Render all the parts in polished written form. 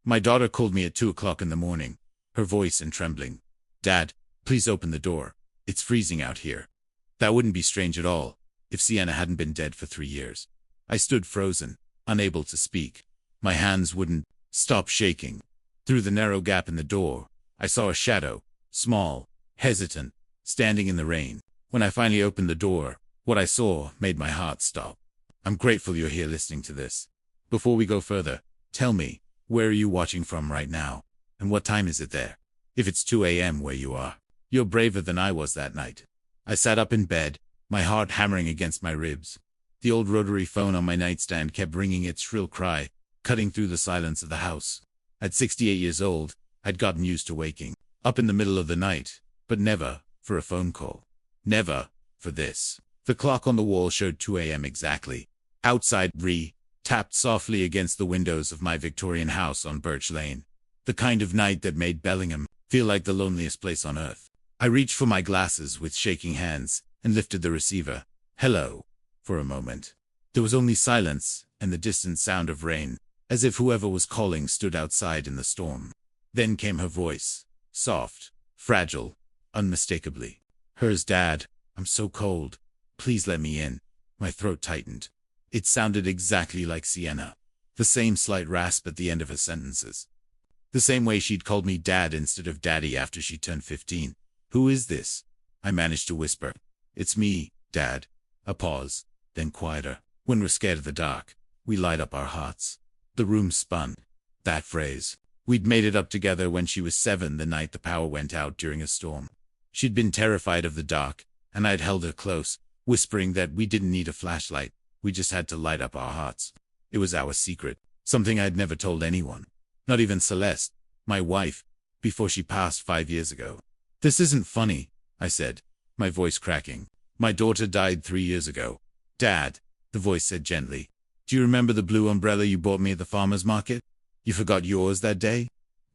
My daughter called me at 2 o'clock in the morning, her voice and trembling. Dad, please open the door. It's freezing out here. That wouldn't be strange at all, if Sienna hadn't been dead for 3 years. I stood frozen, unable to speak. My hands wouldn't stop shaking. Through the narrow gap in the door, I saw a shadow, small, hesitant, standing in the rain. When I finally opened the door, what I saw made my heart stop. I'm grateful you're here listening to this. Before we go further, tell me, where are you watching from right now? And what time is it there? If it's 2 a.m. where you are, you're braver than I was that night. I sat up in bed, my heart hammering against my ribs. The old rotary phone on my nightstand kept ringing its shrill cry, cutting through the silence of the house. At 68 years old, I'd gotten used to waking up in the middle of the night, but never for a phone call. Never for this. The clock on the wall showed 2 a.m. exactly. Outside, tapped softly against the windows of my Victorian house on Birch Lane. The kind of night that made Bellingham feel like the loneliest place on earth. I reached for my glasses with shaking hands and lifted the receiver. Hello. For a moment, there was only silence and the distant sound of rain, as if whoever was calling stood outside in the storm. Then came her voice, soft, fragile, unmistakably. Hers. Dad, I'm so cold. Please let me in. My throat tightened. It sounded exactly like Sienna. The same slight rasp at the end of her sentences. The same way she'd called me Dad instead of Daddy after she turned 15. Who is this? I managed to whisper. It's me, Dad. A pause, then quieter. When we're scared of the dark, we light up our hearts. The room spun. That phrase. We'd made it up together when she was 7 the night the power went out during a storm. She'd been terrified of the dark, and I'd held her close, whispering that we didn't need a flashlight, we just had to light up our hearts. It was our secret, something I'd never told anyone. Not even Celeste, my wife, before she passed 5 years ago. This isn't funny, I said, my voice cracking. My daughter died 3 years ago. Dad, the voice said gently. Do you remember the blue umbrella you bought me at the farmer's market? You forgot yours that day?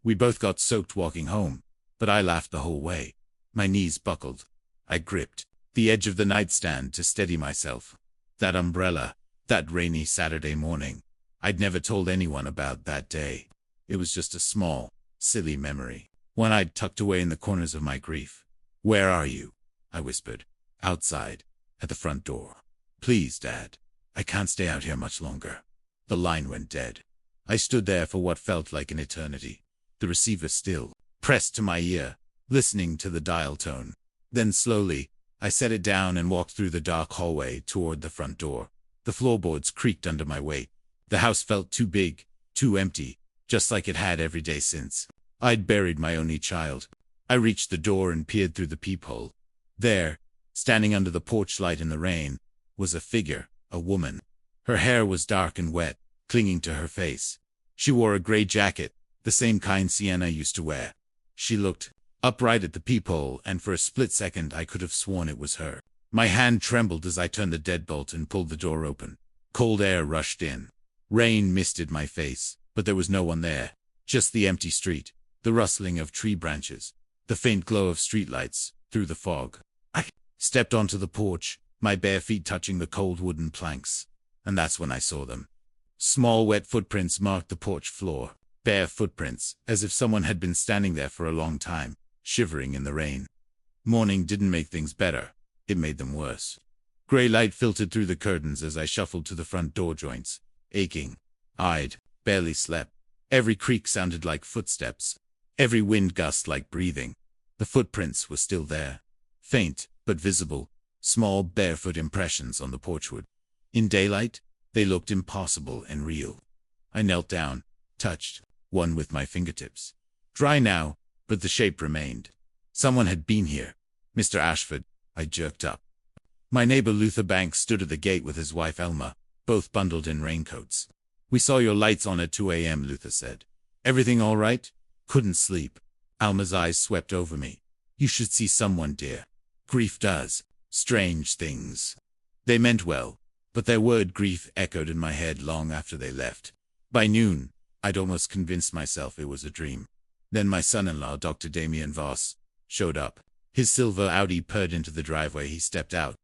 We both got soaked walking home, but I laughed the whole way. My knees buckled. I gripped the edge of the nightstand to steady myself. That umbrella, that rainy Saturday morning. I'd never told anyone about that day. It was just a small, silly memory, one I'd tucked away in the corners of my grief. Where are you? I whispered. Outside, at the front door. Please, Dad. I can't stay out here much longer. The line went dead. I stood there for what felt like an eternity, the receiver still pressed to my ear, listening to the dial tone. Then slowly, I set it down and walked through the dark hallway toward the front door. The floorboards creaked under my weight. The house felt too big, too empty, just like it had every day since I'd buried my only child. I reached the door and peered through the peephole. There, standing under the porch light in the rain, was a figure, a woman. Her hair was dark and wet, clinging to her face. She wore a gray jacket, the same kind Sienna used to wear. She looked upright at the peephole, and for a split second I could have sworn it was her. My hand trembled as I turned the deadbolt and pulled the door open. Cold air rushed in. Rain misted my face, but there was no one there. Just the empty street, the rustling of tree branches, the faint glow of streetlights through the fog. I stepped onto the porch, my bare feet touching the cold wooden planks. And that's when I saw them. Small wet footprints marked the porch floor. Bare footprints, as if someone had been standing there for a long time, shivering in the rain. Morning didn't make things better. It made them worse. Gray light filtered through the curtains as I shuffled to the front door joints, aching. I'd barely slept. Every creak sounded like footsteps. Every wind gust like breathing. The footprints were still there. Faint, but visible. Small, barefoot impressions on the porchwood. In daylight, they looked impossible and real. I knelt down, touched one with my fingertips. Dry now, but the shape remained. Someone had been here. Mr. Ashford. I jerked up. My neighbor Luther Banks stood at the gate with his wife Elma, both bundled in raincoats. We saw your lights on at 2 a.m., Luther said. Everything all right? Couldn't sleep. Alma's eyes swept over me. You should see someone, dear. Grief does strange things. They meant well, but their word grief echoed in my head long after they left. By noon, I'd almost convinced myself it was a dream. Then my son-in-law, Dr. Damien Voss, showed up. His silver Audi purred into the driveway. He stepped out.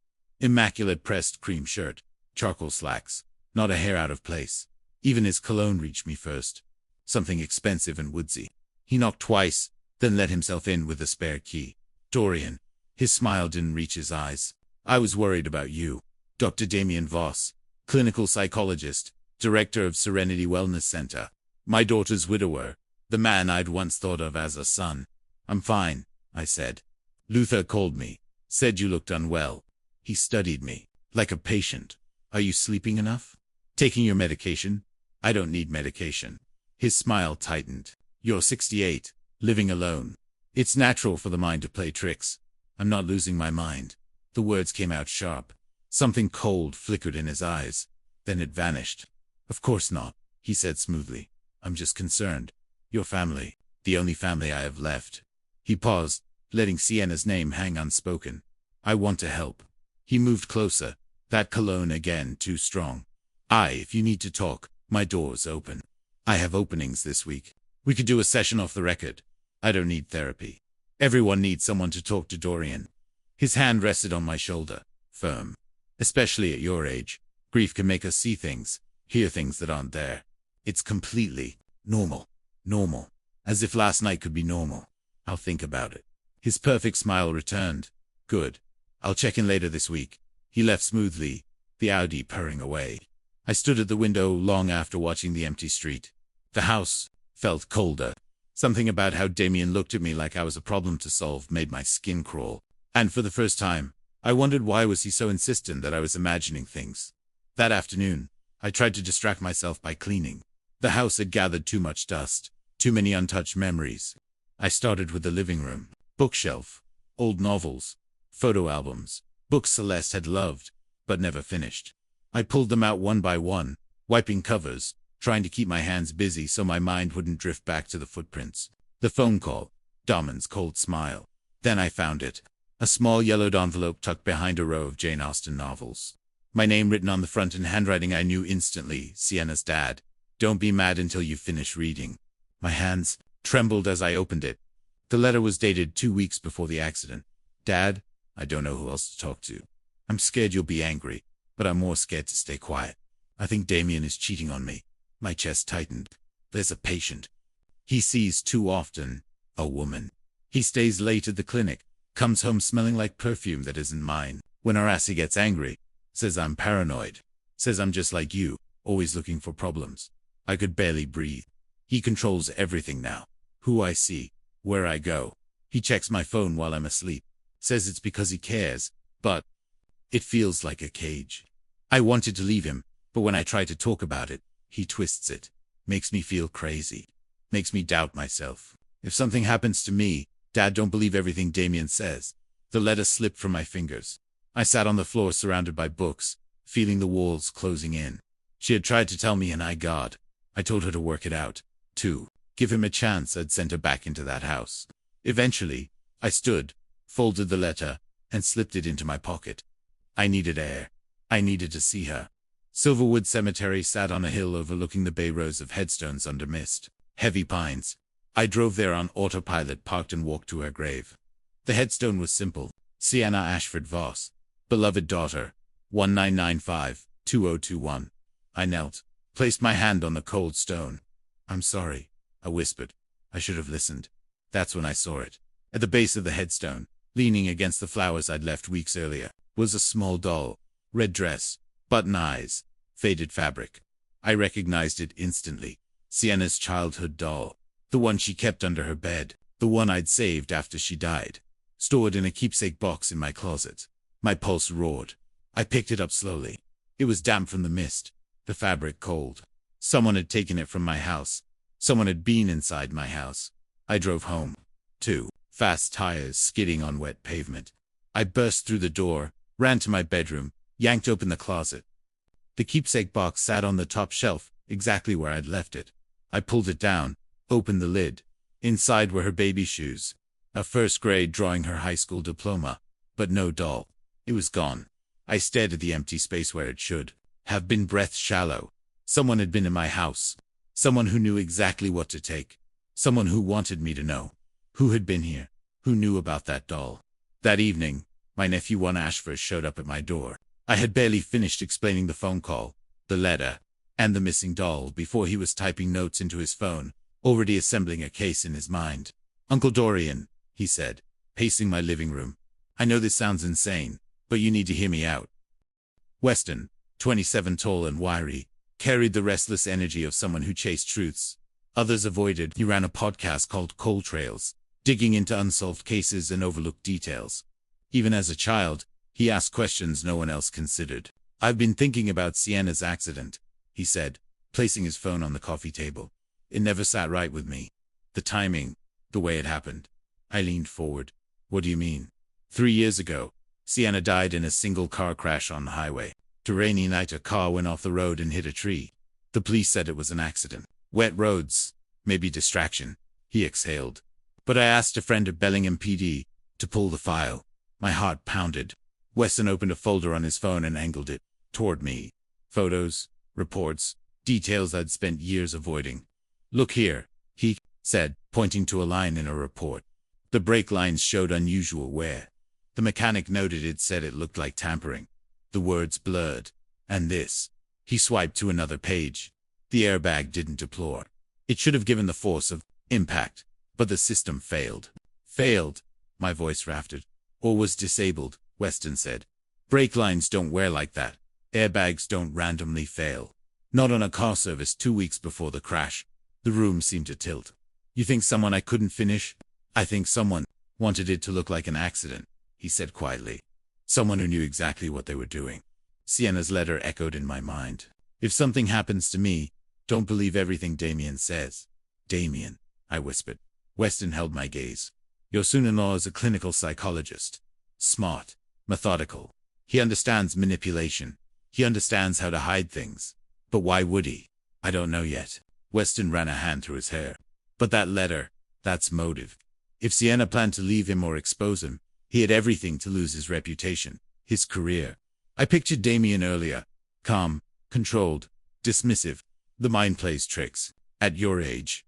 Immaculate pressed cream shirt, charcoal slacks, not a hair out of place. Even his cologne reached me first. something expensive and woodsy. He knocked twice, then let himself in with a spare key. Dorian. His smile didn't reach his eyes. I was worried about you. Dr. Damien Voss, clinical psychologist, director of Serenity Wellness Center. My daughter's widower, the man I'd once thought of as a son. I'm fine, I said. Luther called me, said you looked unwell. He studied me, like a patient. Are you sleeping enough? Taking your medication? I don't need medication. His smile tightened. You're 68, living alone. It's natural for the mind to play tricks. I'm not losing my mind. The words came out sharp. Something cold flickered in his eyes. Then it vanished. Of course not, he said smoothly. I'm just concerned. Your family, the only family I have left. He paused, letting Sienna's name hang unspoken. I want to help. He moved closer, that cologne again too strong. If you need to talk, my door's open. I have openings this week. We could do a session off the record. I don't need therapy. Everyone needs someone to talk to Dorian. His hand rested on my shoulder, firm. Especially at your age, grief can make us see things, hear things that aren't there. It's completely normal. Normal. As if last night could be normal. I'll think about it. His perfect smile returned. Good. I'll check in later this week. He left smoothly, the Audi purring away. I stood at the window long after watching the empty street. The house felt colder. Something about how Damien looked at me like I was a problem to solve made my skin crawl. And for the first time, I wondered why was he so insistent that I was imagining things. That afternoon, I tried to distract myself by cleaning. The house had gathered too much dust, too many untouched memories. I started with the living room, bookshelf, old novels, photo albums, books Celeste had loved, but never finished. I pulled them out one by one, wiping covers, trying to keep my hands busy so my mind wouldn't drift back to the footprints. The phone call, Damon's cold smile. Then I found it. A small yellowed envelope tucked behind a row of Jane Austen novels. My name written on the front in handwriting I knew instantly, Sienna's dad. Don't be mad until you finish reading. My hands trembled as I opened it. The letter was dated 2 weeks before the accident. Dad, I don't know who else to talk to. I'm scared you'll be angry, but I'm more scared to stay quiet. I think Damien is cheating on me. My chest tightened. There's a patient. He sees too often. A woman. He stays late at the clinic, comes home smelling like perfume that isn't mine. When our assy gets angry, says I'm paranoid. Says I'm just like you, always looking for problems. I could barely breathe. He controls everything now. Who I see, where I go. He checks my phone while I'm asleep. Says it's because he cares, but it feels like a cage. I wanted to leave him, but when I try to talk about it, he twists it. Makes me feel crazy. Makes me doubt myself. If something happens to me, Dad, don't believe everything Damien says. The letter slipped from my fingers. I sat on the floor surrounded by books, feeling the walls closing in. She had tried to tell me and I told her to work it out. To give him a chance, I'd sent her back into that house. Eventually, I stood, folded the letter, and slipped it into my pocket. I needed air. I needed to see her. Silverwood Cemetery sat on a hill overlooking the bay rows of headstones under mist. Heavy pines. I drove there on autopilot, parked and walked to her grave. The headstone was simple. Sienna Ashford Voss. Beloved daughter. 1995-2021. I knelt, placed my hand on the cold stone. I'm sorry, I whispered. I should have listened. That's when I saw it. At the base of the headstone, leaning against the flowers I'd left weeks earlier, was a small doll. Red dress, button eyes, faded fabric. I recognized it instantly. Sienna's childhood doll. The one she kept under her bed. The one I'd saved after she died. Stored in a keepsake box in my closet. My pulse roared. I picked it up slowly. It was damp from the mist. The fabric cold. Someone had taken it from my house. Someone had been inside my house. I drove home. 2 fast tires skidding on wet pavement. I burst through the door, ran to my bedroom, yanked open the closet. The keepsake box sat on the top shelf, exactly where I'd left it. I pulled it down, opened the lid. Inside were her baby shoes. A first grade drawing her high school diploma. But no doll. It was gone. I stared at the empty space where it should have been breath shallow. Someone had been in my house. Someone who knew exactly what to take. Someone who wanted me to know. Who had been here. Who knew about that doll. That evening, my nephew Ashford showed up at my door. I had barely finished explaining the phone call, the letter, and the missing doll before he was typing notes into his phone, already assembling a case in his mind. Uncle Dorian, he said, pacing my living room. I know this sounds insane, but you need to hear me out. Weston, 27, tall and wiry, carried the restless energy of someone who chased truths. Others avoided. He ran a podcast called Cold Trails, digging into unsolved cases and overlooked details. Even as a child, he asked questions no one else considered. I've been thinking about Sienna's accident, he said, placing his phone on the coffee table. It never sat right with me. The timing, the way it happened. I leaned forward. What do you mean? 3 years ago, Sienna died in a single car crash on the highway. A rainy night, a car went off the road and hit a tree. The police said it was an accident. Wet roads, maybe distraction. He exhaled. But I asked a friend at Bellingham PD to pull the file. My heart pounded. Weston opened a folder on his phone and angled it toward me. Photos, reports, details I'd spent years avoiding. Look here, he said, pointing to a line in a report. The brake lines showed unusual wear. The mechanic noted it said it looked like tampering. The words blurred. And this. He swiped to another page. The airbag didn't deploy. It should have given the force of impact, but the system failed. Failed, my voice rafted. Or was disabled, Weston said. Brake lines don't wear like that. Airbags don't randomly fail. Not on a car service 2 weeks before the crash. The room seemed to tilt. You think someone I couldn't finish? I think someone wanted it to look like an accident, he said quietly. Someone who knew exactly what they were doing. Sienna's letter echoed in my mind. If something happens to me, don't believe everything Damien says. Damien, I whispered. Weston held my gaze. Your son-in-law is a clinical psychologist. Smart, methodical. He understands manipulation. He understands how to hide things. But why would he? I don't know yet. Weston ran a hand through his hair. But that letter, that's motive. If Sienna planned to leave him or expose him, he had everything to lose: his reputation, his career. I pictured Damien earlier. Calm, controlled, dismissive. The mind plays tricks. At your age.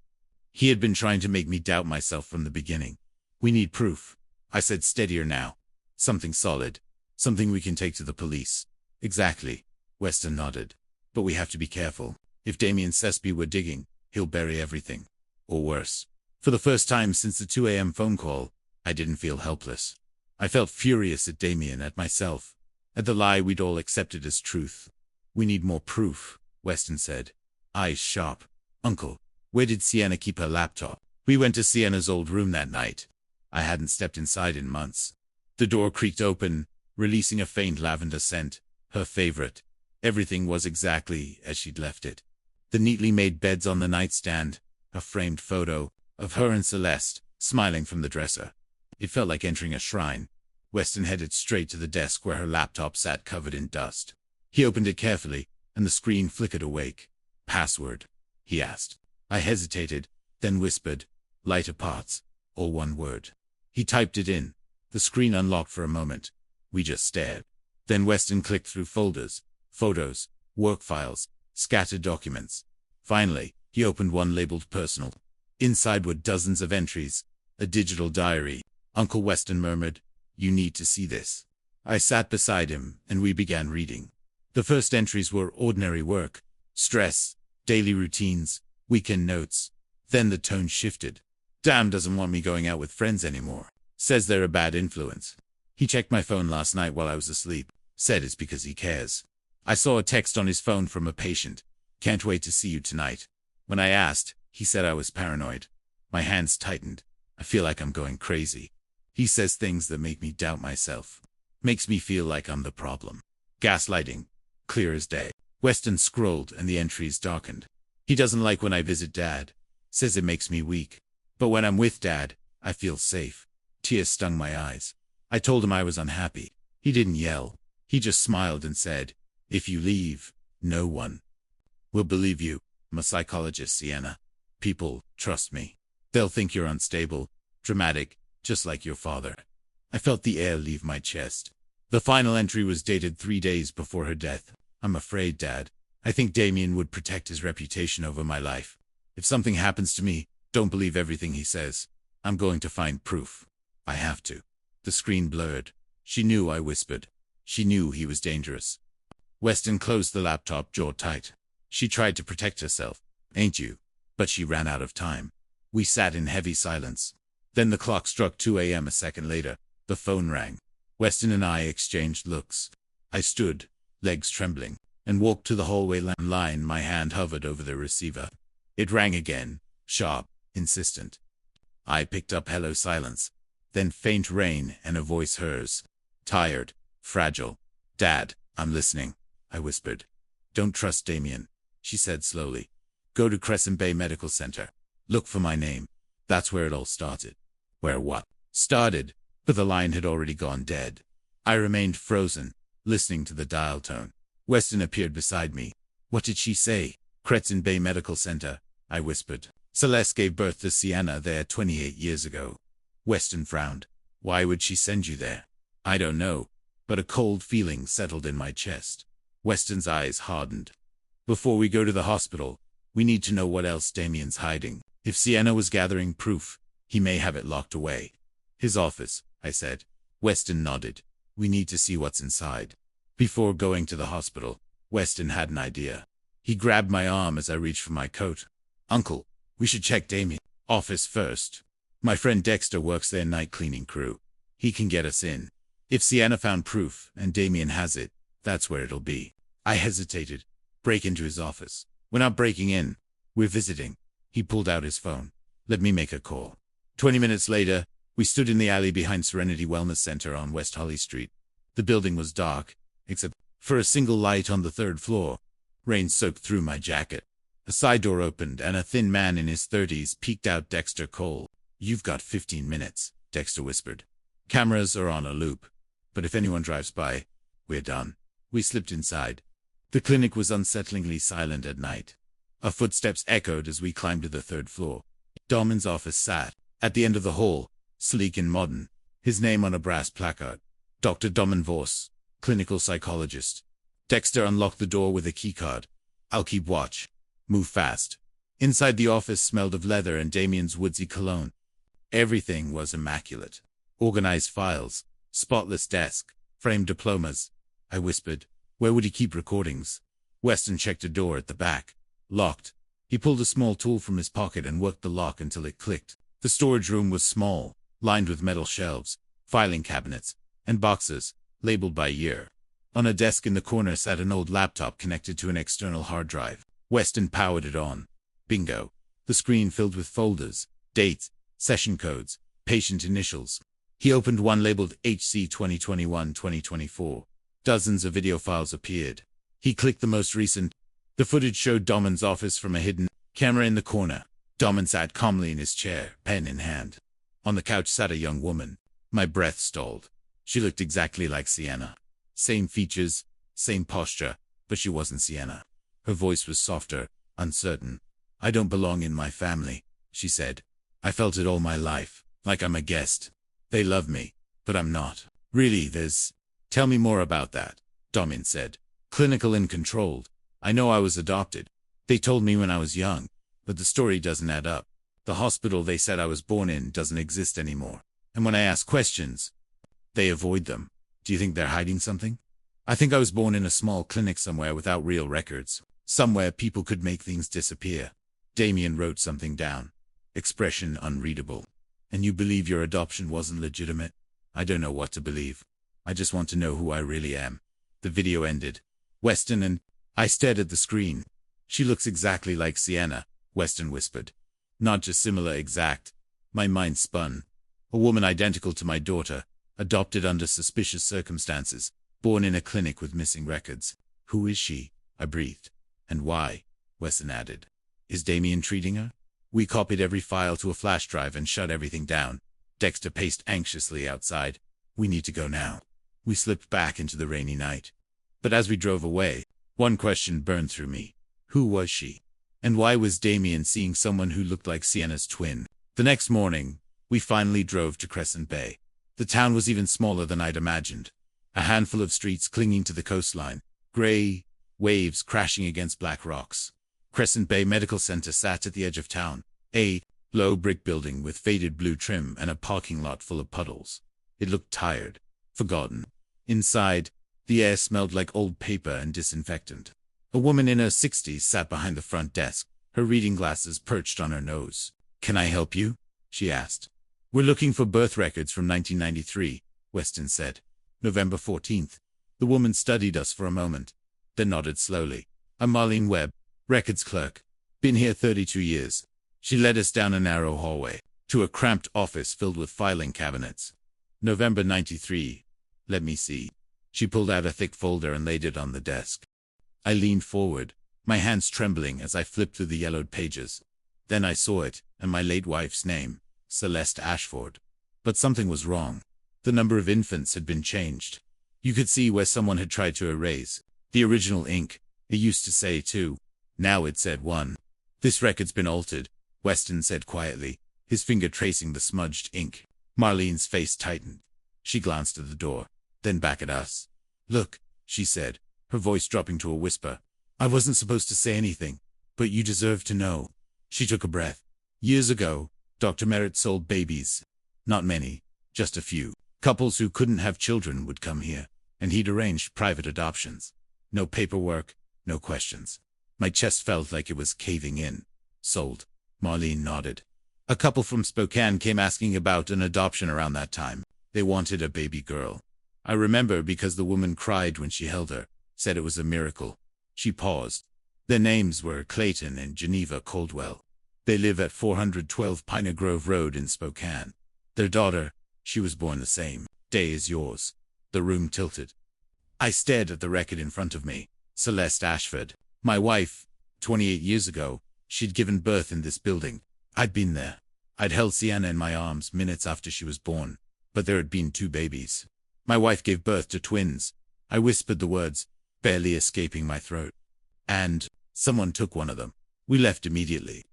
He had been trying to make me doubt myself from the beginning. We need proof, I said, steadier now. Something solid. Something we can take to the police. Exactly. Weston nodded. But we have to be careful. If Damien Sesby were digging, he'll bury everything. Or worse. For the first time since the 2 a.m. phone call, I didn't feel helpless. I felt furious at Damien, at myself, at the lie we'd all accepted as truth. We need more proof, Weston said, eyes sharp. Uncle, where did Sienna keep her laptop? We went to Sienna's old room that night. I hadn't stepped inside in months. The door creaked open, releasing a faint lavender scent, her favorite. Everything was exactly as she'd left it. The neatly made beds on the nightstand, a framed photo of her and Celeste, smiling from the dresser. It felt like entering a shrine. Weston headed straight to the desk where her laptop sat covered in dust. He opened it carefully, and the screen flickered awake. Password? He asked. I hesitated, then whispered, lighter parts, all one word. He typed it in. The screen unlocked for a moment. We just stared. Then Weston clicked through folders, photos, work files, scattered documents. Finally, he opened one labeled personal. Inside were dozens of entries, a digital diary. Uncle Weston murmured, "You need to see this." I sat beside him, and we began reading. The first entries were ordinary work, stress, daily routines, weekend notes. Then the tone shifted. "Damn doesn't want me going out with friends anymore. Says they're a bad influence. He checked my phone last night while I was asleep. Said it's because he cares." I saw a text on his phone from a patient. "Can't wait to see you tonight." When I asked, he said I was paranoid. My hands tightened. I feel like I'm going crazy. He says things that make me doubt myself. Makes me feel like I'm the problem. Gaslighting. Clear as day. Weston scrolled and the entries darkened. He doesn't like when I visit Dad. Says it makes me weak. But when I'm with Dad, I feel safe. Tears stung my eyes. I told him I was unhappy. He didn't yell. He just smiled and said, "If you leave, no one will believe you. I'm a psychologist, Sienna. People trust me. They'll think you're unstable, dramatic, just like your father." I felt the air leave my chest. The final entry was dated 3 days before her death. "I'm afraid, Dad. I think Damien would protect his reputation over my life. If something happens to me, don't believe everything he says. I'm going to find proof. I have to." The screen blurred. She knew, I whispered. She knew he was dangerous. Weston closed the laptop, jaw tight. "She tried to protect herself, ain't you? but she ran out of time. We sat in heavy silence. Then the clock struck 2 a.m. A second later. The phone rang. Weston and I exchanged looks. I stood, legs trembling, and walked to the hallway line. My hand hovered over the receiver. It rang again, sharp, insistent. I picked up hello silence, then faint rain and a voice hers. Tired, fragile. Dad, I'm listening, I whispered. Don't trust Damien, she said slowly. Go to Crescent Bay Medical Center. Look for my name. That's where it all started. Where what? Started, but the line had already gone dead. I remained frozen, listening to the dial tone. Weston appeared beside me. What did she say? Crescent Bay Medical Center, I whispered. Celeste gave birth to Sienna there 28 years ago. Weston frowned. Why would she send you there? I don't know, but a cold feeling settled in my chest. Weston's eyes hardened. Before we go to the hospital, we need to know what else Damien's hiding. If Sienna was gathering proof, he may have it locked away. His office, I said. Weston nodded. We need to see what's inside. Before going to the hospital, Weston had an idea. He grabbed my arm as I reached for my coat. Uncle, we should check Damien's office first. My friend Dexter works their night cleaning crew. He can get us in. If Sienna found proof and Damien has it, that's where it'll be. I hesitated. Break into his office. We're not breaking in. We're visiting. He pulled out his phone. Let me make a call. 20 minutes later, we stood in the alley behind Serenity Wellness Center on West Holly Street. The building was dark, except for a single light on the third floor. Rain soaked through my jacket. A side door opened and a thin man in his 30s peeked out. Dexter Cole. You've got 15 minutes, Dexter whispered. Cameras are on a loop, but if anyone drives by, we're done. We slipped inside. The clinic was unsettlingly silent at night. Our footsteps echoed as we climbed to the third floor. Damien's office sat at the end of the hall, sleek and modern, his name on a brass placard. Dr. Damien Voss, clinical psychologist. Dexter unlocked the door with a keycard. I'll keep watch. Move fast. Inside the office smelled of leather and Damien's woodsy cologne. Everything was immaculate. Organized files, spotless desk, framed diplomas. I whispered. Where would he keep recordings? Weston checked a door at the back. Locked. He pulled a small tool from his pocket and worked the lock until it clicked. The storage room was small, lined with metal shelves, filing cabinets, and boxes, labeled by year. On a desk in the corner sat an old laptop connected to an external hard drive. Weston powered it on. Bingo. The screen filled with folders, dates, session codes, patient initials. He opened one labeled HC 2021-2024. Dozens of video files appeared. He clicked the most recent. The footage showed Damien's office from a hidden camera in the corner. Damien sat calmly in his chair, pen in hand. On the couch sat a young woman. My breath stalled. She looked exactly like Sienna. Same features, same posture, but she wasn't Sienna. Her voice was softer, uncertain. I don't belong in my family, she said. I felt it all my life, like I'm a guest. They love me, but I'm not. Really, Tell me more about that, Damien said. Clinical and controlled. I know I was adopted. They told me when I was young, but the story doesn't add up. The hospital they said I was born in doesn't exist anymore. And when I ask questions, they avoid them. Do you think they're hiding something? I think I was born in a small clinic somewhere without real records. Somewhere people could make things disappear. Damien wrote something down. Expression unreadable. And you believe your adoption wasn't legitimate? I don't know what to believe. I just want to know who I really am. The video ended. Weston and I stared at the screen. She looks exactly like Sienna, Weston whispered. Not just similar, exact. My mind spun. A woman identical to my daughter, adopted under suspicious circumstances, born in a clinic with missing records. Who is she? I breathed. And why? Weston added. Is Damien treating her? We copied every file to a flash drive and shut everything down. Dexter paced anxiously outside. We need to go now. We slipped back into the rainy night. But as we drove away, one question burned through me. Who was she? And why was Damien seeing someone who looked like Sienna's twin? The next morning, we finally drove to Crescent Bay. The town was even smaller than I'd imagined. A handful of streets clinging to the coastline, gray waves crashing against black rocks. Crescent Bay Medical Center sat at the edge of town, a low brick building with faded blue trim and a parking lot full of puddles. It looked tired, forgotten. Inside, the air smelled like old paper and disinfectant. A woman in her 60s sat behind the front desk, her reading glasses perched on her nose. "Can I help you?" she asked. "We're looking for birth records from 1993, Weston said. "November 14th. The woman studied us for a moment, then nodded slowly. "I'm Marlene Webb, records clerk. Been here 32 years. She led us down a narrow hallway to a cramped office filled with filing cabinets. "November 93. Let me see." She pulled out a thick folder and laid it on the desk. I leaned forward, my hands trembling as I flipped through the yellowed pages. Then I saw it, and my late wife's name, Celeste Ashford. But something was wrong. The number of infants had been changed. You could see where someone had tried to erase the original ink. It used to say 2. Now it said 1. "This record's been altered," Weston said quietly, his finger tracing the smudged ink. Marlene's face tightened. She glanced at the door, then back at us. "Look," she said, her voice dropping to a whisper. "I wasn't supposed to say anything, but you deserve to know." She took a breath. "Years ago, Dr. Merritt sold babies. Not many, just a few. Couples who couldn't have children would come here, and he'd arranged private adoptions. No paperwork, no questions." My chest felt like it was caving in. "Sold." Marlene nodded. "A couple from Spokane came asking about an adoption around that time. They wanted a baby girl. I remember because the woman cried when she held her, said it was a miracle." She paused. "Their names were Clayton and Geneva Caldwell. They live at 412 Pine Grove Road in Spokane. Their daughter, she was born the same day as yours." The room tilted. I stared at the record in front of me. Celeste Ashford. My wife. 28 years ago, she'd given birth in this building. I'd been there. I'd held Sienna in my arms minutes after she was born, but there had been 2 babies. My wife gave birth to twins. I whispered the words, barely escaping my throat. "And someone took one of them." We left immediately.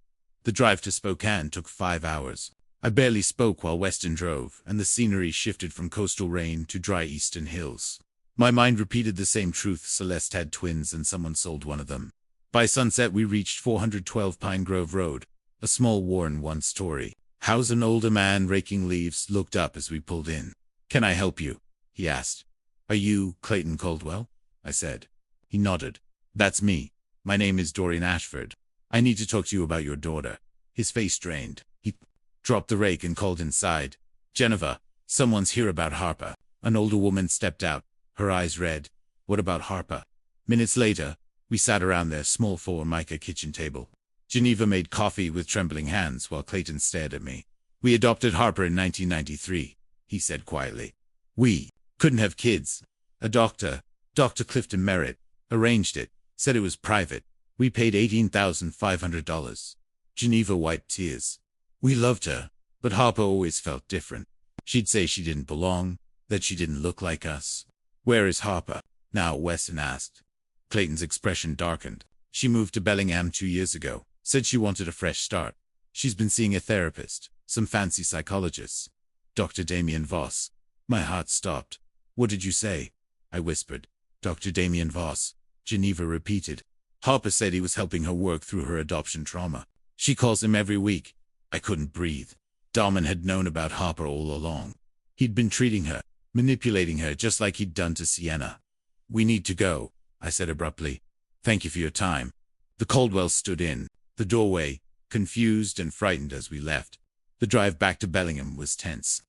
The drive to Spokane took 5 hours. I barely spoke while Weston drove, and the scenery shifted from coastal rain to dry eastern hills. My mind repeated the same truth: Celeste had twins and someone sold one of them. By sunset we reached 412 Pine Grove Road, a small worn one-story house. An older man raking leaves looked up as we pulled in. "Can I help you?" he asked. "Are you Clayton Caldwell?" I said. He nodded. "That's me. My name is Dorian Ashford. I need to talk to you about your daughter." His face drained. He dropped the rake and called inside. "Geneva, someone's here about Harper." An older woman stepped out, her eyes red. "What about Harper?" Minutes later, we sat around their small Formica kitchen table. Geneva made coffee with trembling hands while Clayton stared at me. "We adopted Harper in 1993, he said quietly. "We couldn't have kids. A doctor, Dr. Clifton Merritt, arranged it, said it was private. We paid $18,500. Geneva wiped tears. "We loved her, but Harper always felt different. She'd say she didn't belong, that she didn't look like us." "Where is Harper now?" Weston asked. Clayton's expression darkened. "She moved to Bellingham 2 years ago. Said she wanted a fresh start. She's been seeing a therapist, some fancy psychologists. Dr. Damien Voss." My heart stopped. "What did you say?" I whispered. "Dr. Damien Voss," Geneva repeated. "Harper said he was helping her work through her adoption trauma. She calls him every week." I couldn't breathe. Dalman had known about Harper all along. He'd been treating her, manipulating her just like he'd done to Sienna. "We need to go," I said abruptly. "Thank you for your time." The Caldwells stood in the doorway, confused and frightened as we left. The drive back to Bellingham was tense.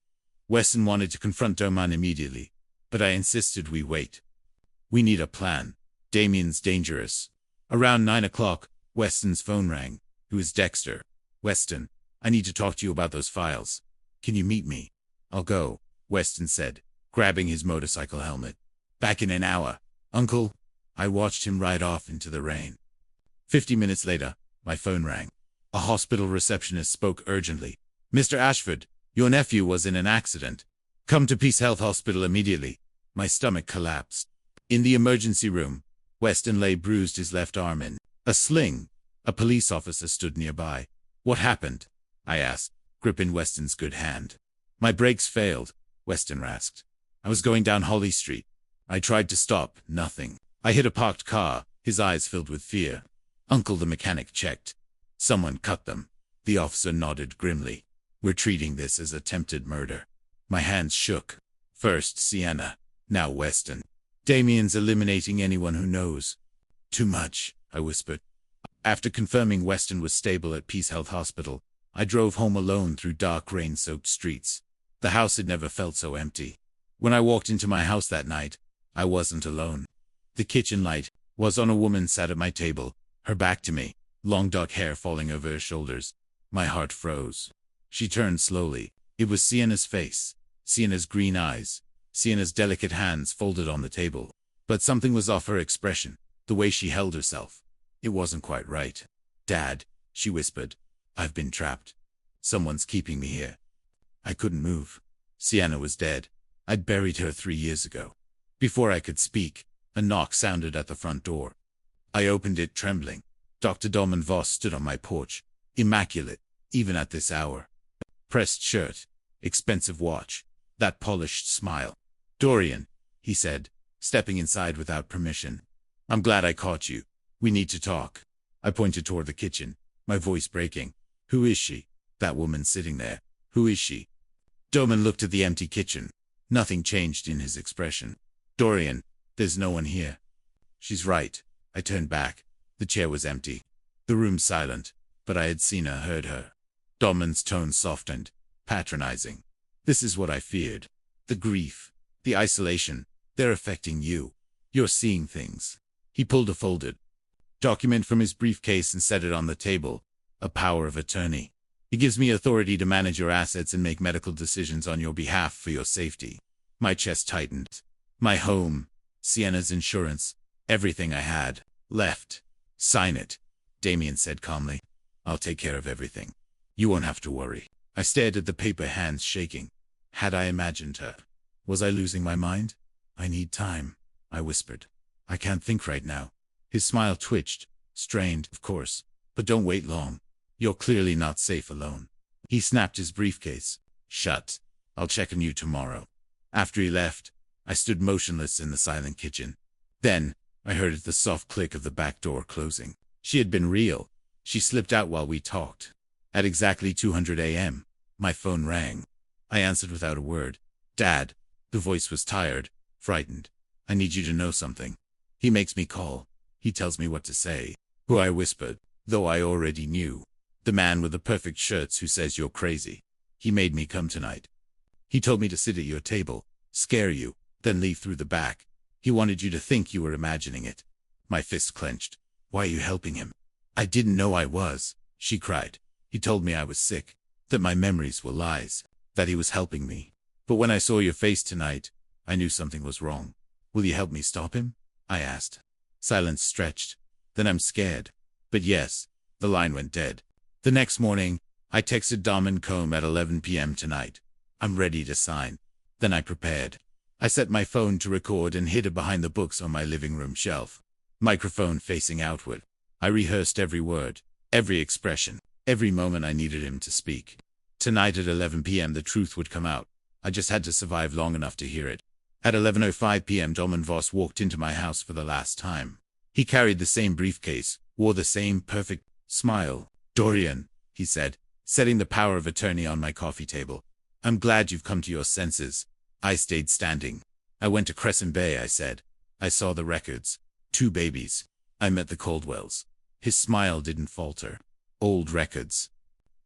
Weston wanted to confront Dalman immediately, but I insisted we wait. "We need a plan. Damien's dangerous." Around 9 o'clock, Weston's phone rang. It was Dexter. "Weston, I need to talk to you about those files. Can you meet me?" "I'll go," Weston said, grabbing his motorcycle helmet. "Back in an hour, Uncle." I watched him ride off into the rain. 50 minutes later, my phone rang. A hospital receptionist spoke urgently. "Mr. Ashford, your nephew was in an accident. Come to Peace Health Hospital immediately." My stomach collapsed. In the emergency room, Weston lay bruised, his left arm in a sling. A police officer stood nearby. "What happened?" I asked, gripping Weston's good hand. "My brakes failed," Weston rasped. "I was going down Holly Street. I tried to stop, nothing. I hit a parked car," his eyes filled with fear. "Uncle," the mechanic checked. "Someone cut them." The officer nodded grimly. "We're treating this as attempted murder." My hands shook. First Sienna, now Weston. "Damien's eliminating anyone who knows." "Too much," I whispered. After confirming Weston was stable at Peace Health Hospital, I drove home alone through dark rain-soaked streets. The house had never felt so empty. When I walked into my house that night, I wasn't alone. The kitchen light was on. A woman sat at my table, her back to me, long dark hair falling over her shoulders. My heart froze. She turned slowly. It was Sienna's face, Sienna's green eyes, Sienna's delicate hands folded on the table. But something was off her expression, the way she held herself. It wasn't quite right. "Dad," she whispered, "I've been trapped. Someone's keeping me here." I couldn't move. Sienna was dead. I'd buried her 3 years ago. Before I could speak, a knock sounded at the front door. I opened it, trembling. Dr. Dolman Voss stood on my porch, immaculate, even at this hour. Pressed shirt, expensive watch, that polished smile. "Dorian," he said, stepping inside without permission. "I'm glad I caught you. We need to talk." I pointed toward the kitchen, my voice breaking. "Who is she? That woman sitting there. Who is she?" Dolman looked at the empty kitchen. Nothing changed in his expression. "Dorian, there's no one here." "She's right." I turned back. The chair was empty. The room silent, but I had seen her, heard her. Dolman's tone softened, patronizing. "This is what I feared. The grief, the isolation, they're affecting you. You're seeing things." He pulled a folded document from his briefcase and set it on the table. "A power of attorney. It gives me authority to manage your assets and make medical decisions on your behalf for your safety." My chest tightened. My home, Sienna's insurance, everything I had left. "Sign it," Damien said calmly. "I'll take care of everything. You won't have to worry." I stared at the paper, hands shaking. Had I imagined her? Was I losing my mind? "I need time," I whispered. "I can't think right now." His smile twitched, strained. "Of course, but don't wait long. You're clearly not safe alone." He snapped his briefcase shut. "I'll check on you tomorrow." After he left, I stood motionless in the silent kitchen. Then, I heard the soft click of the back door closing. She had been real. She slipped out while we talked. At exactly 200 a.m., my phone rang. I answered without a word. "Dad." The voice was tired, frightened. "I need you to know something." He makes me call. He tells me what to say. "Who?" I whispered, though I already knew. "The man with the perfect shirts who says you're crazy. He made me come tonight. He told me to sit at your table, scare you, then leave through the back. He wanted you to think you were imagining it." My fist clenched. "Why are you helping him?" "I didn't know I was," she cried. "He told me I was sick, that my memories were lies, that he was helping me. But when I saw your face tonight, I knew something was wrong." "Will you help me stop him?" I asked. Silence stretched. "Then I'm scared." "But yes." The line went dead. The next morning, I texted Dom Combe at 11 p.m. tonight. "I'm ready to sign." Then I prepared. I set my phone to record and hid it behind the books on my living room shelf. Microphone facing outward. I rehearsed every word, every expression, every moment I needed him to speak. Tonight at 11 p.m. the truth would come out. I just had to survive long enough to hear it. At 11:05 p.m. Dolman Voss walked into my house for the last time. He carried the same briefcase, wore the same perfect smile. "Dorian," he said, setting the power of attorney on my coffee table. "I'm glad you've come to your senses." I stayed standing. "I went to Crescent Bay," I said. "I saw the records. 2 babies. I met the Caldwells." His smile didn't falter. "Old records.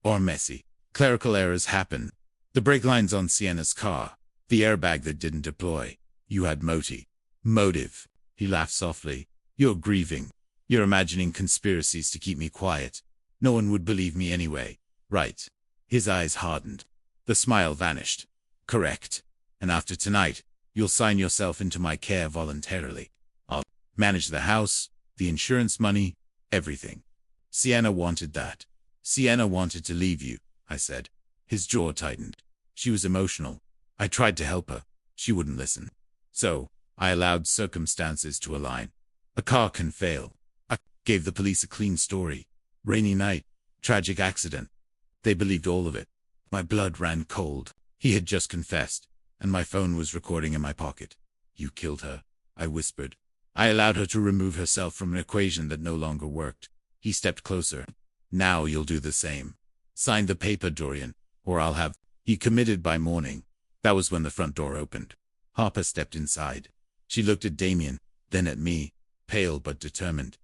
Or messy. Clerical errors happen. The brake lines on Sienna's car. The airbag that didn't deploy. You had motive." He laughed softly. "You're grieving. You're imagining conspiracies to keep me quiet. No one would believe me anyway, right?" His eyes hardened. The smile vanished. "Correct. And after tonight, you'll sign yourself into my care voluntarily. I'll manage the house, the insurance money, everything." "Sienna wanted that." "Sienna wanted to leave you," I said. His jaw tightened. "She was emotional. I tried to help her. She wouldn't listen. So, I allowed circumstances to align. A car can fail. I gave the police a clean story. Rainy night, tragic accident. They believed all of it. My blood ran cold. He had just confessed, and my phone was recording in my pocket. "You killed her," I whispered. I allowed her to remove herself from an equation that no longer worked. He stepped closer. "Now you'll do the same. Sign the paper, Dorian, or I'll have..." He committed by morning. That was when the front door opened. Harper stepped inside. She looked at Damien, then at me, pale but determined.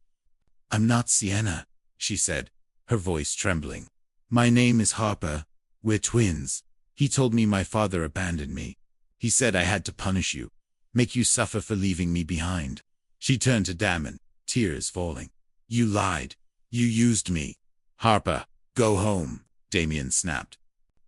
"I'm not Sienna," she said, her voice trembling. My name is Harper. We're twins. He told me my father abandoned me. He said I had to punish you, make you suffer for leaving me behind. She turned to Damon, tears falling. You lied. You used me. Harper, go home, Damien snapped.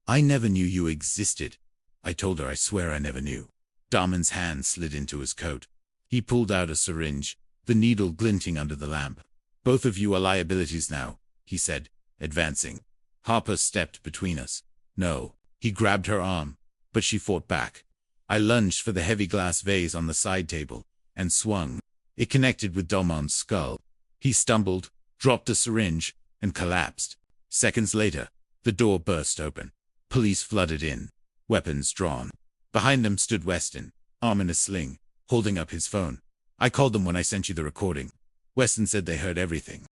I never knew you existed. I told her I swear I never knew. Damon's hand slid into his coat. He pulled out a syringe, the needle glinting under the lamp. Both of you are liabilities now, he said, advancing. Harper stepped between us. No, he grabbed her arm, but she fought back. I lunged for the heavy glass vase on the side table, and swung. It connected with Damon's skull. He stumbled, dropped the syringe, and collapsed. Seconds later, the door burst open. Police flooded in, weapons drawn. Behind them stood Weston, arm in a sling, holding up his phone. I called them when I sent you the recording. Weston said they heard everything.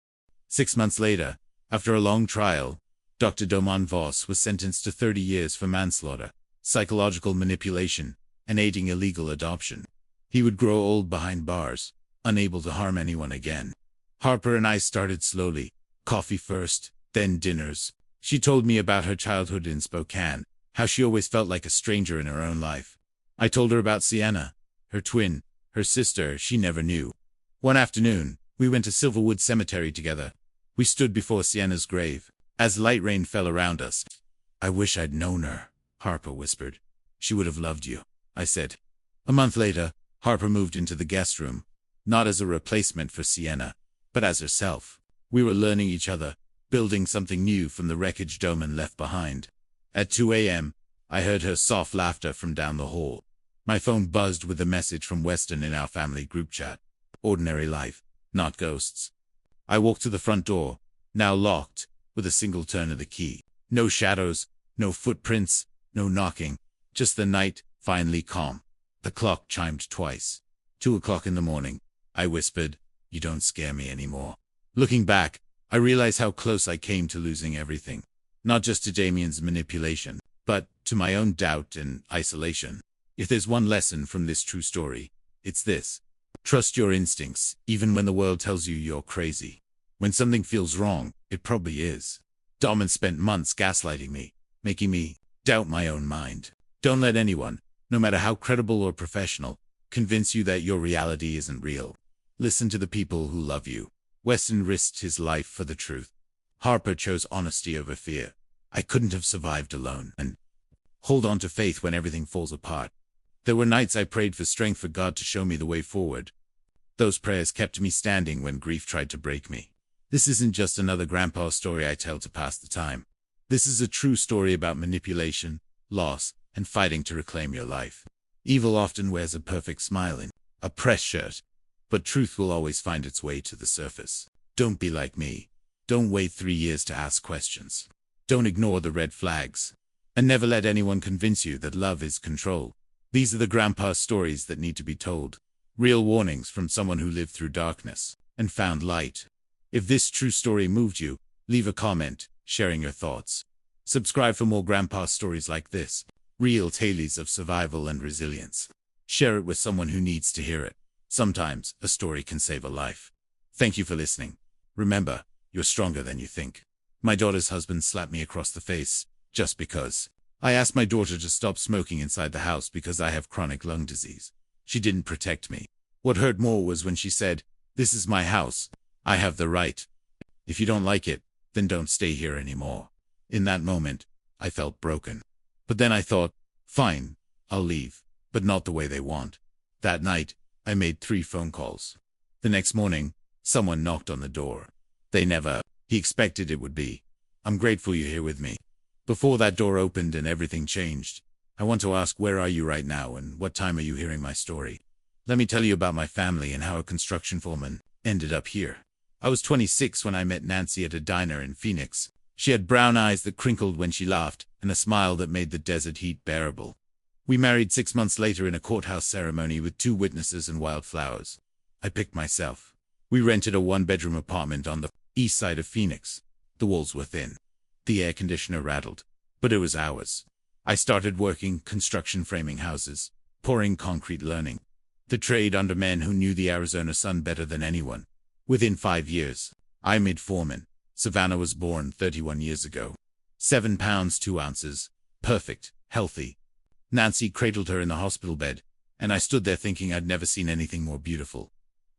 6 months later, after a long trial, Dr. Doman Voss was sentenced to 30 years for manslaughter, psychological manipulation, and aiding illegal adoption. He would grow old behind bars, unable to harm anyone again. Harper and I started slowly, coffee first, then dinners. She told me about her childhood in Spokane, how she always felt like a stranger in her own life. I told her about Sienna, her twin, her sister she never knew. One afternoon, we went to Silverwood Cemetery together. We stood before Sienna's grave, as light rain fell around us. I wish I'd known her, Harper whispered. She would have loved you, I said. A month later, Harper moved into the guest room, not as a replacement for Sienna, but as herself. We were learning each other, building something new from the wreckage Doman left behind. At 2 a.m., I heard her soft laughter from down the hall. My phone buzzed with a message from Weston in our family group chat. Ordinary life, not ghosts. I walked to the front door, now locked, with a single turn of the key. No shadows, no footprints, no knocking. Just the night, finally calm. The clock chimed twice. 2 o'clock in the morning. I whispered, "You don't scare me anymore." Looking back, I realize how close I came to losing everything. Not just to Damien's manipulation, but to my own doubt and isolation. If there's one lesson from this true story, it's this. Trust your instincts, even when the world tells you you're crazy. When something feels wrong, it probably is. Daman spent months gaslighting me, making me doubt my own mind. Don't let anyone, no matter how credible or professional, convince you that your reality isn't real. Listen to the people who love you. Weston risked his life for the truth. Harper chose honesty over fear. I couldn't have survived alone. And hold on to faith when everything falls apart. There were nights I prayed for strength for God to show me the way forward. Those prayers kept me standing when grief tried to break me. This isn't just another grandpa story I tell to pass the time. This is a true story about manipulation, loss, and fighting to reclaim your life. Evil often wears a perfect smile in a press shirt, but truth will always find its way to the surface. Don't be like me. Don't wait 3 years to ask questions. Don't ignore the red flags. And never let anyone convince you that love is control. These are the grandpa stories that need to be told. Real warnings from someone who lived through darkness and found light. If this true story moved you, leave a comment, sharing your thoughts. Subscribe for more grandpa stories like this. Real tales of survival and resilience. Share it with someone who needs to hear it. Sometimes, a story can save a life. Thank you for listening. Remember, you're stronger than you think. My daughter's husband slapped me across the face, just because. I asked my daughter to stop smoking inside the house because I have chronic lung disease. She didn't protect me. What hurt more was when she said, "This is my house. I have the right. If you don't like it, then don't stay here anymore." In that moment, I felt broken. But then I thought, fine, I'll leave, but not the way they want. That night, I made 3 phone calls. The next morning, someone knocked on the door. He expected it would be. I'm grateful you're here with me. Before that door opened and everything changed, I want to ask, where are you right now and what time are you hearing my story? Let me tell you about my family and how a construction foreman ended up here. I was 26 when I met Nancy at a diner in Phoenix. She had brown eyes that crinkled when she laughed and a smile that made the desert heat bearable. We married 6 months later in a courthouse ceremony with 2 witnesses and wildflowers. I picked myself. We rented a 1-bedroom apartment on the east side of Phoenix. The walls were thin. The air conditioner rattled, but it was ours. I started working construction, framing houses, pouring concrete, learning the trade under men who knew the Arizona sun better than anyone. Within 5 years, I made foreman, Savannah was born 31 years ago. 7 pounds 2 ounces. Perfect. Healthy. Nancy cradled her in the hospital bed, and I stood there thinking I'd never seen anything more beautiful.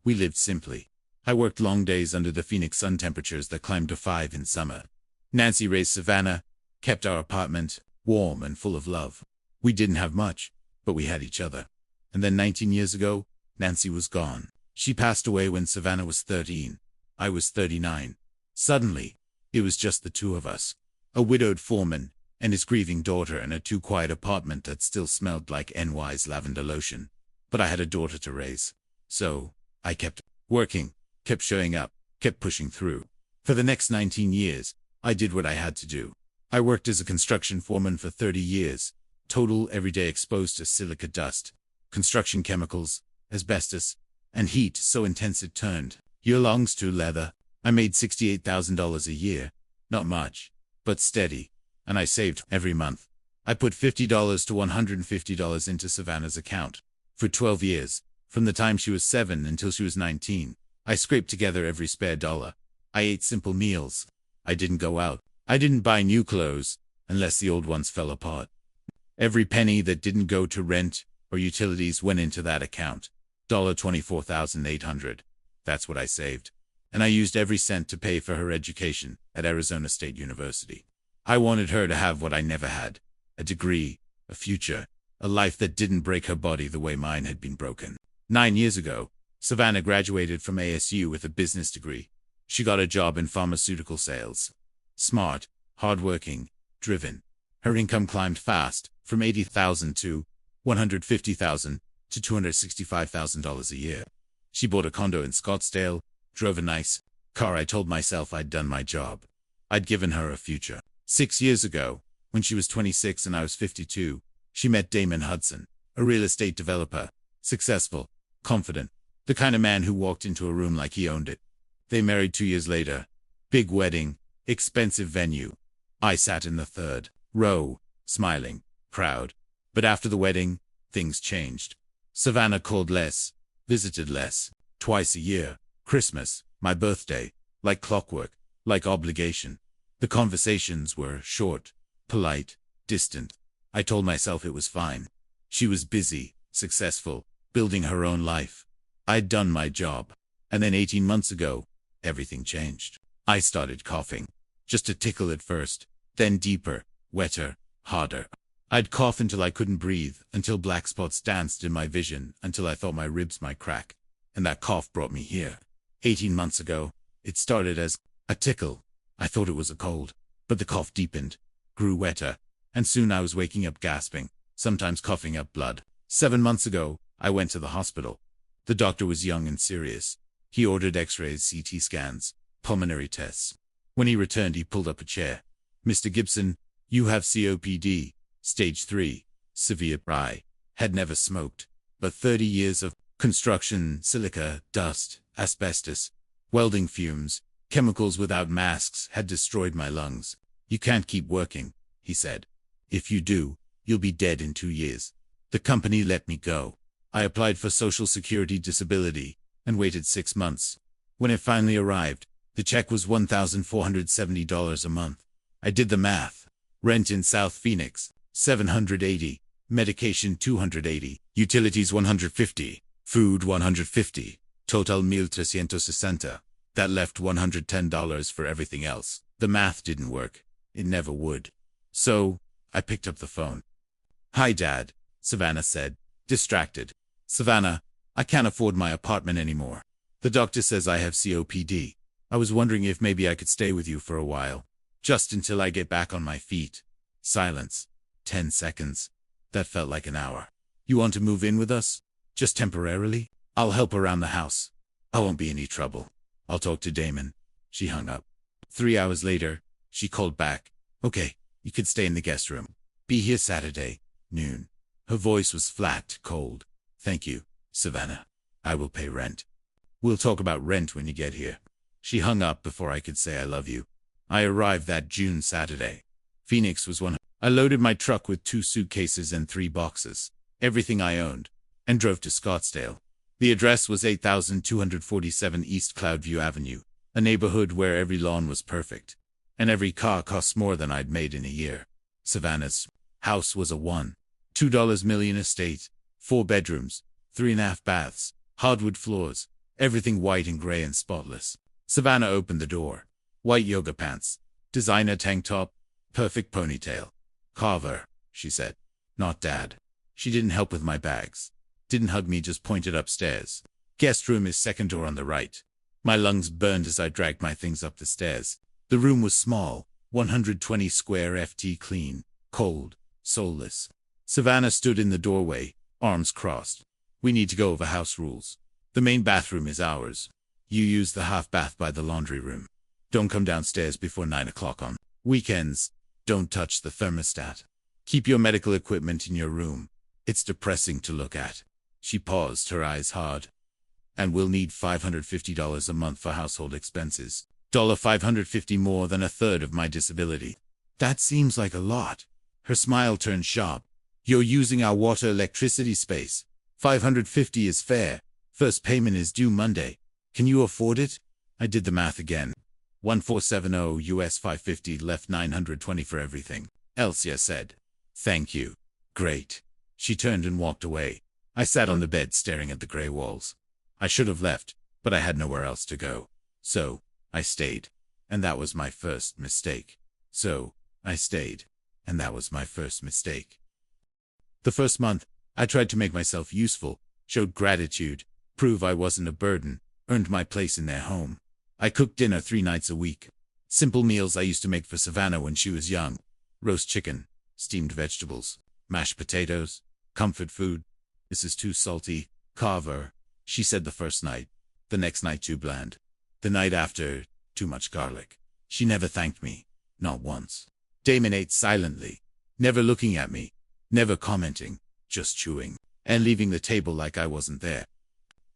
We lived simply. I worked long days under the Phoenix sun temperatures that climbed to 5 in summer. Nancy raised Savannah, kept our apartment warm and full of love. We didn't have much, but we had each other. And then 19 years ago, Nancy was gone. She passed away when Savannah was 13. I was 39. Suddenly, it was just the two of us. A widowed foreman and his grieving daughter in a too-quiet apartment that still smelled like NY's lavender lotion. But I had a daughter to raise. So, I kept working, kept showing up, kept pushing through. For the next 19 years, I did what I had to do. I worked as a construction foreman for 30 years, total everyday exposed to silica dust, construction chemicals, asbestos, and heat so intense it turned your lungs to leather. I made $68,000 a year. Not much, but steady. And I saved every month. I put $50 to $150 into Savannah's account. For 12 years, from the time she was 7 until she was 19, I scraped together every spare dollar. I ate simple meals. I didn't go out. I didn't buy new clothes, unless the old ones fell apart. Every penny that didn't go to rent or utilities went into that account. $24,800. That's what I saved. And I used every cent to pay for her education at Arizona State University. I wanted her to have what I never had. A degree, a future, a life that didn't break her body the way mine had been broken. 9 years ago, Savannah graduated from ASU with a business degree. She got a job in pharmaceutical sales. Smart, hardworking, driven. Her income climbed fast, from $80,000 to $150,000 to $265,000 a year. She bought a condo in Scottsdale, drove a nice car. I told myself I'd done my job. I'd given her a future. 6 years ago, when she was 26 and I was 52, she met Damon Hudson, a real estate developer, successful, confident, the kind of man who walked into a room like he owned it. They married 2 years later. Big wedding, expensive venue. I sat in the third row, smiling, proud. But after the wedding, things changed. Savannah called less, visited less, twice a year, Christmas, my birthday, like clockwork, like obligation. The conversations were short, polite, distant. I told myself it was fine. She was busy, successful, building her own life. I'd done my job. And then 18 months ago, everything changed. I started coughing. Just a tickle at first, then deeper, wetter, harder. I'd cough until I couldn't breathe, until black spots danced in my vision, until I thought my ribs might crack. And that cough brought me here. 18 months ago, it started as a tickle. I thought it was a cold. But the cough deepened, grew wetter, and soon I was waking up gasping, sometimes coughing up blood. 7 months ago, I went to the hospital. The doctor was young and serious. He ordered x-rays, CT scans, pulmonary tests. When he returned, he pulled up a chair. "Mr. Gibson, you have COPD, stage 3, severe." I had never smoked, but 30 years of construction, silica, dust, asbestos, welding fumes, chemicals without masks had destroyed my lungs. "You can't keep working," he said. "If you do, you'll be dead in 2 years." The company let me go. I applied for Social Security disability and waited 6 months. When it finally arrived, the check was $1,470 a month. I did the math. Rent in South Phoenix, $780. Medication, $280. Utilities, $150. Food, $150. Total meal, $360. That left $110 for everything else. The math didn't work. It never would. So, I picked up the phone. "Hi, Dad," Savannah said, distracted. "Savannah, I can't afford my apartment anymore. The doctor says I have COPD. I was wondering if maybe I could stay with you for a while. Just until I get back on my feet." Silence. 10 seconds. That felt like an hour. "You want to move in with us? Just temporarily? I'll help around the house. I won't be any trouble. I'll talk to Damon." She hung up. 3 hours later, she called back. "Okay, you could stay in the guest room. Be here Saturday, noon." Her voice was flat, cold. "Thank you, Savannah. I will pay rent." "We'll talk about rent when you get here." She hung up before I could say I love you. I arrived that June Saturday. Phoenix was one. I loaded my truck with 2 suitcases and 3 boxes, everything I owned, and drove to Scottsdale. The address was 8247 East Cloudview Avenue, A neighborhood where every lawn was perfect, and every car cost more than I'd made in a year. Savannah's house was a $1.2 million estate, 4 bedrooms, 3.5 baths, hardwood floors, everything white and gray and spotless. Savannah opened the door. White yoga pants, designer tank top, perfect ponytail. Carver, she said. Not Dad. She didn't help with my bags. Didn't hug me, just pointed upstairs. Guest room is second door on the right. My lungs burned as I dragged my things up the stairs. The room was small, 120 square ft, clean, cold, soulless. Savannah stood in the doorway, arms crossed. We need to go over house rules. The main bathroom is ours. You use the half bath by the laundry room. Don't come downstairs before 9 o'clock on weekends. Don't touch the thermostat. Keep your medical equipment in your room. It's depressing to look at. She paused, her eyes hard. And we'll need $550 a month for household expenses. $550 more than a third of my disability. That seems like a lot. Her smile turned sharp. You're using our water electricity space. $550 is fair. First payment is due Monday. Can you afford it? I did the math again. 1470 US 550 left 920 for everything. Elsia said. Thank you. Great. She turned and walked away. I sat on the bed staring at the gray walls. I should have left, but I had nowhere else to go. So, I stayed. And that was my first mistake. So, I stayed. And that was my first mistake. The first month, I tried to make myself useful, showed gratitude, prove I wasn't a burden, earned my place in their home. I cooked dinner 3 nights a week. Simple meals I used to make for Savannah when she was young. Roast chicken, steamed vegetables, mashed potatoes, comfort food. This is too salty. Carver, she said the first night. The next night too bland. The night after, too much garlic. She never thanked me. Not once. Damon ate silently, never looking at me, never commenting, just chewing, and leaving the table like I wasn't there.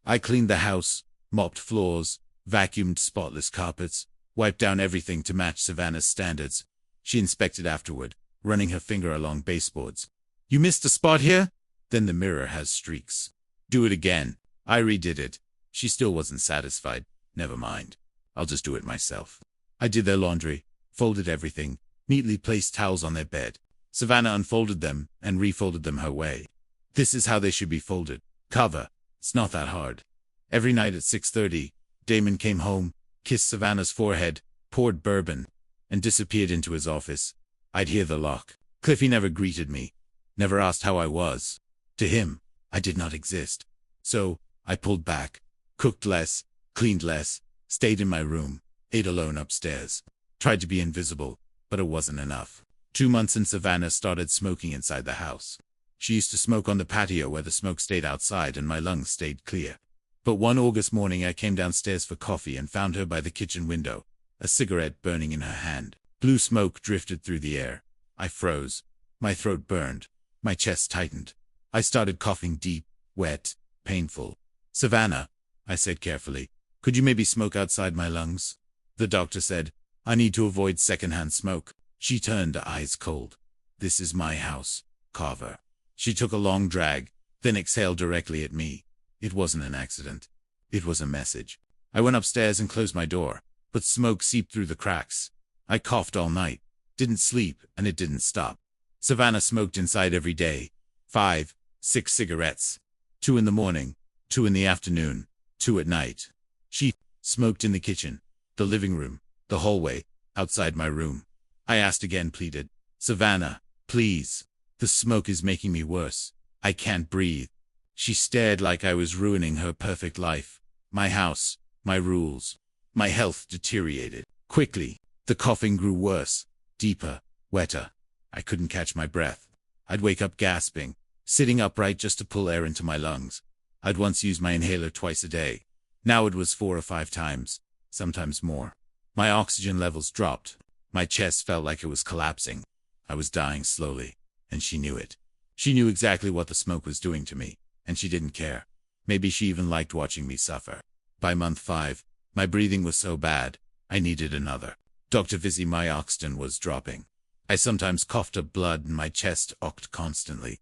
I cleaned the house, mopped floors, vacuumed spotless carpets, wiped down everything to match Savannah's standards. She inspected afterward, running her finger along baseboards. You missed a spot here? Then the mirror has streaks. Do it again. I redid it. She still wasn't satisfied. Never mind. I'll just do it myself. I did their laundry, folded everything, neatly placed towels on their bed. Savannah unfolded them and refolded them her way. This is how they should be folded. Cover. It's not that hard. Every night at 6:30, Damon came home, kissed Savannah's forehead, poured bourbon, and disappeared into his office. I'd hear the lock. Cliffy never greeted me, never asked how I was. To him, I did not exist. So, I pulled back, cooked less, cleaned less, stayed in my room, ate alone upstairs. Tried to be invisible, but it wasn't enough. 2 months and Savannah started smoking inside the house. She used to smoke on the patio where the smoke stayed outside and my lungs stayed clear. But one August morning I came downstairs for coffee and found her by the kitchen window, a cigarette burning in her hand. Blue smoke drifted through the air. I froze. My throat burned. My chest tightened. I started coughing deep, wet, painful. Savannah, I said carefully, could you maybe smoke outside my lungs? The doctor said, I need to avoid secondhand smoke. She turned, eyes cold. This is my house, Carver. She took a long drag, then exhaled directly at me. It wasn't an accident. It was a message. I went upstairs and closed my door, but smoke seeped through the cracks. I coughed all night, didn't sleep, and it didn't stop. Savannah smoked inside every day. 5, 6 cigarettes. 2 in the morning, 2 in the afternoon, 2 at night. She smoked in the kitchen, the living room, the hallway, outside my room. I asked again, pleaded. Savannah, please. The smoke is making me worse. I can't breathe. She stared like I was ruining her perfect life. My house, my rules. My health deteriorated. Quickly, the coughing grew worse, deeper, wetter. I couldn't catch my breath. I'd wake up gasping, sitting upright just to pull air into my lungs. I'd once used my inhaler twice a day. Now it was 4 or 5 times, sometimes more. My oxygen levels dropped. My chest felt like it was collapsing. I was dying slowly, and she knew it. She knew exactly what the smoke was doing to me, and she didn't care. Maybe she even liked watching me suffer. By month 5, my breathing was so bad, I needed another. Dr. Vizzy, my oxygen was dropping. I sometimes coughed up blood and my chest ached constantly.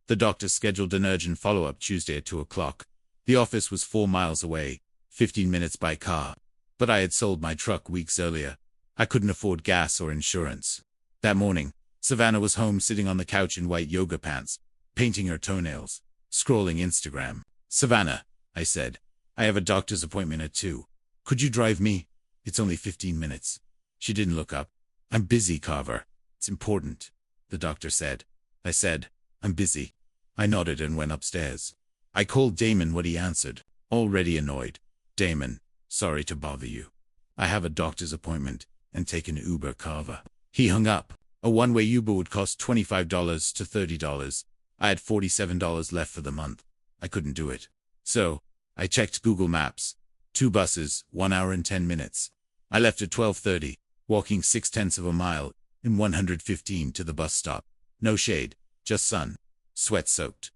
The doctor scheduled an urgent follow-up Tuesday at 2 o'clock. The office was 4 miles away, 15 minutes by car. but I had sold my truck weeks earlier. I couldn't afford gas or insurance. That morning, Savannah was home sitting on the couch in white yoga pants, painting her toenails, scrolling Instagram. "Savannah," I said, "I have a doctor's appointment at 2. Could you drive me? It's only 15 minutes. She didn't look up. "I'm busy, Carver. It's important," the doctor said. I said, "I'm busy." I nodded and went upstairs. I called Damon, what he answered, already annoyed. "Damon, sorry to bother you. I have a doctor's appointment, and take an Uber, Carver." He hung up. A one-way Uber would cost $25 to $30. I had $47 left for the month. I couldn't do it. So, I checked Google Maps. 2 buses, 1 hour and 10 minutes. I left at 12:30, walking 6/10 of a mile, in 115 to the bus stop. No shade, just sun. Sweat-soaked.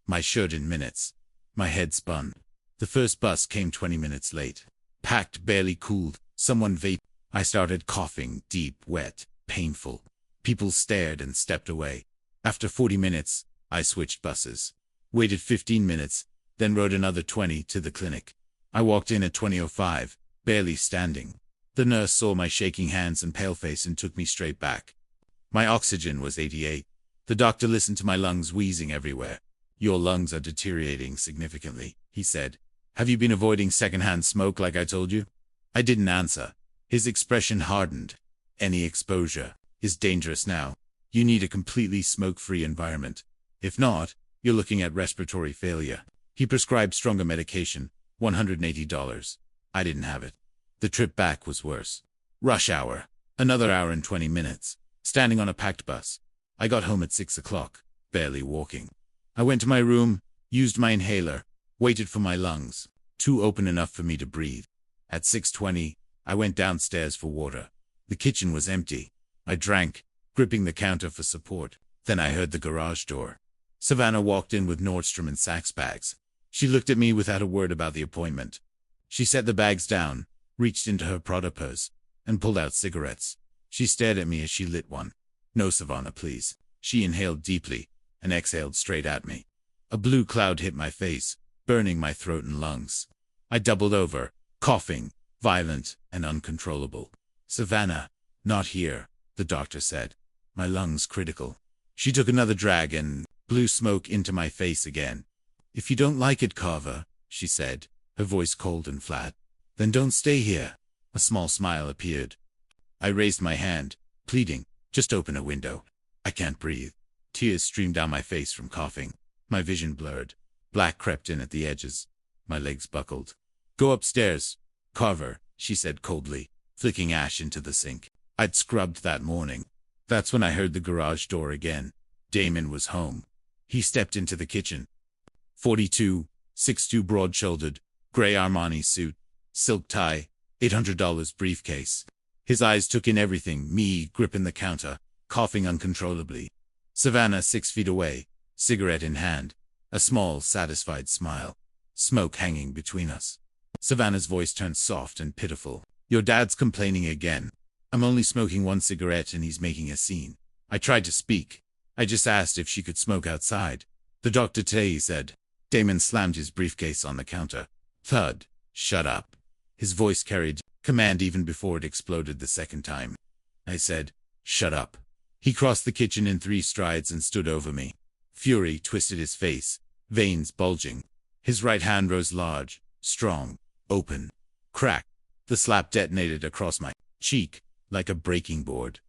My shirt in minutes. My head spun. The first bus came 20 minutes late. Packed, barely cooled. Someone vaped. I started coughing, deep, wet, painful. People stared and stepped away. After 40 minutes, I switched buses. Waited 15 minutes, then rode another 20 to the clinic. I walked in at 20:05, barely standing. The nurse saw my shaking hands and pale face and took me straight back. My oxygen was 88. The doctor listened to my lungs wheezing everywhere. "Your lungs are deteriorating significantly," he said. "Have you been avoiding secondhand smoke like I told you?" I didn't answer. His expression hardened. "Any exposure is dangerous now. You need a completely smoke-free environment. If not, you're looking at respiratory failure." He prescribed stronger medication, $180. I didn't have it. The trip back was worse. Rush hour. Another hour and 20 minutes. Standing on a packed bus. I got home at 6 o'clock, barely walking. I went to my room, used my inhaler, waited for my lungs, too open enough for me to breathe. At 6:20, I went downstairs for water. The kitchen was empty. I drank, gripping the counter for support. Then I heard the garage door. Savannah walked in with Nordstrom and Saks bags. She looked at me without a word about the appointment. She set the bags down, reached into her Prada purse, and pulled out cigarettes. She stared at me as she lit one. "No, Savannah, please." She inhaled deeply and exhaled straight at me. A blue cloud hit my face, burning my throat and lungs. I doubled over, coughing, violent and uncontrollable. "Savannah, not here," the doctor said. "My lungs critical." She took another drag and blew smoke into my face again. "If you don't like it, Carver," she said, her voice cold and flat, "then don't stay here." A small smile appeared. I raised my hand, pleading, "Just open a window. I can't breathe." Tears streamed down my face from coughing. My vision blurred. Black crept in at the edges. My legs buckled. "Go upstairs, Carver," she said coldly, flicking ash into the sink. I'd scrubbed that morning. That's when I heard the garage door again. Damon was home. He stepped into the kitchen. 42, 6'2", broad-shouldered, gray Armani suit, silk tie, $800 briefcase. His eyes took in everything, me gripping the counter, coughing uncontrollably. Savannah 6 feet away, cigarette in hand, a small, satisfied smile. Smoke hanging between us. Savannah's voice turned soft and pitiful. "Your dad's complaining again. I'm only smoking 1 cigarette and he's making a scene." I tried to speak. I just asked if she could smoke outside. "The doctor today," he said. Damon slammed his briefcase on the counter. Thud. "Shut up." His voice carried command even before it exploded the second time. I said, "Shut up." He crossed the kitchen in 3 strides and stood over me. Fury twisted his face, veins bulging. His right hand rose large, strong, open. Crack. The slap detonated across my cheek like a breaking board.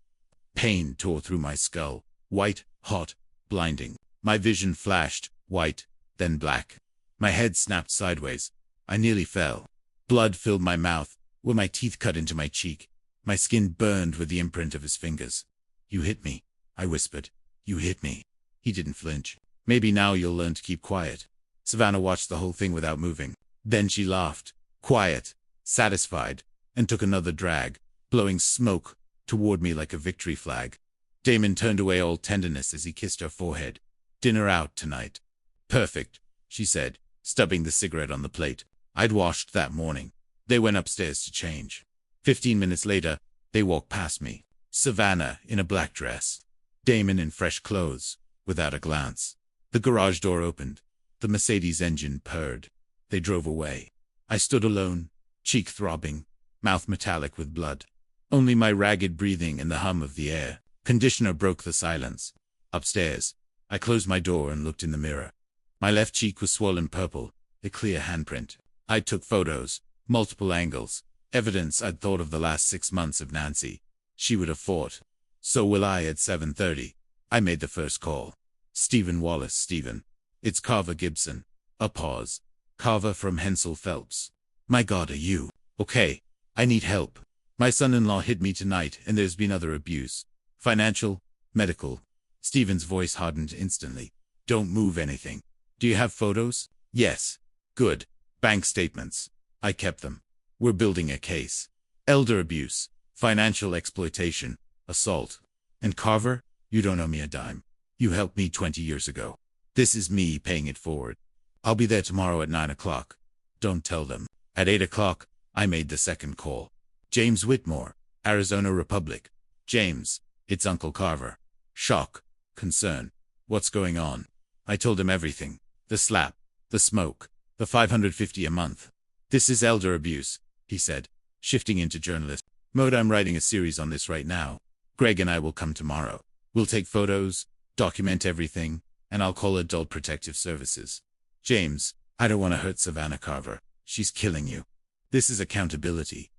Pain tore through my skull, white, hot, blinding. My vision flashed, white, then black. My head snapped sideways. I nearly fell. Blood filled my mouth, where my teeth cut into my cheek. My skin burned with the imprint of his fingers. "You hit me," I whispered. "You hit me." He didn't flinch. "Maybe now you'll learn to keep quiet." Savannah watched the whole thing without moving. Then she laughed, quiet, satisfied, and took another drag, blowing smoke toward me like a victory flag. Damon turned away all tenderness as he kissed her forehead. "Dinner out tonight." "Perfect," she said, stubbing the cigarette on the plate. I'd washed that morning. They went upstairs to change. 15 minutes later, they walked past me. Savannah in a black dress. Damon in fresh clothes, without a glance. The garage door opened. The Mercedes engine purred. They drove away. I stood alone, cheek throbbing, mouth metallic with blood. Only my ragged breathing and the hum of the air conditioner broke the silence. Upstairs, I closed my door and looked in the mirror. My left cheek was swollen purple, a clear handprint. I took photos, multiple angles, evidence I'd thought of the last 6 months of Nancy. She would have fought. So will I at 7:30. I made the first call. Stephen Wallace. Stephen. It's Carver Gibson. A pause. Carver from Hensel Phelps. My God, are you okay? I need help. My son-in-law hit me tonight and there's been other abuse. Financial, medical. Stephen's voice hardened instantly. Don't move anything. Do you have photos? Yes. Good. Bank statements. I kept them. We're building a case. Elder abuse, financial exploitation, assault. And Carver, you don't owe me a dime. You helped me 20 years ago. This is me paying it forward. I'll be there tomorrow at 9 o'clock. Don't tell them. At 8 o'clock, I made the second call. James Whitmore, Arizona Republic. James, it's Uncle Carver. Shock, concern. What's going on? I told him everything. The slap, the smoke, the $550 a month. This is elder abuse, he said, shifting into journalist mode. I'm writing a series on this right now. Greg and I will come tomorrow. We'll take photos, document everything, and I'll call Adult Protective Services. James, I don't want to hurt Savannah Carver. She's killing you. This is accountability.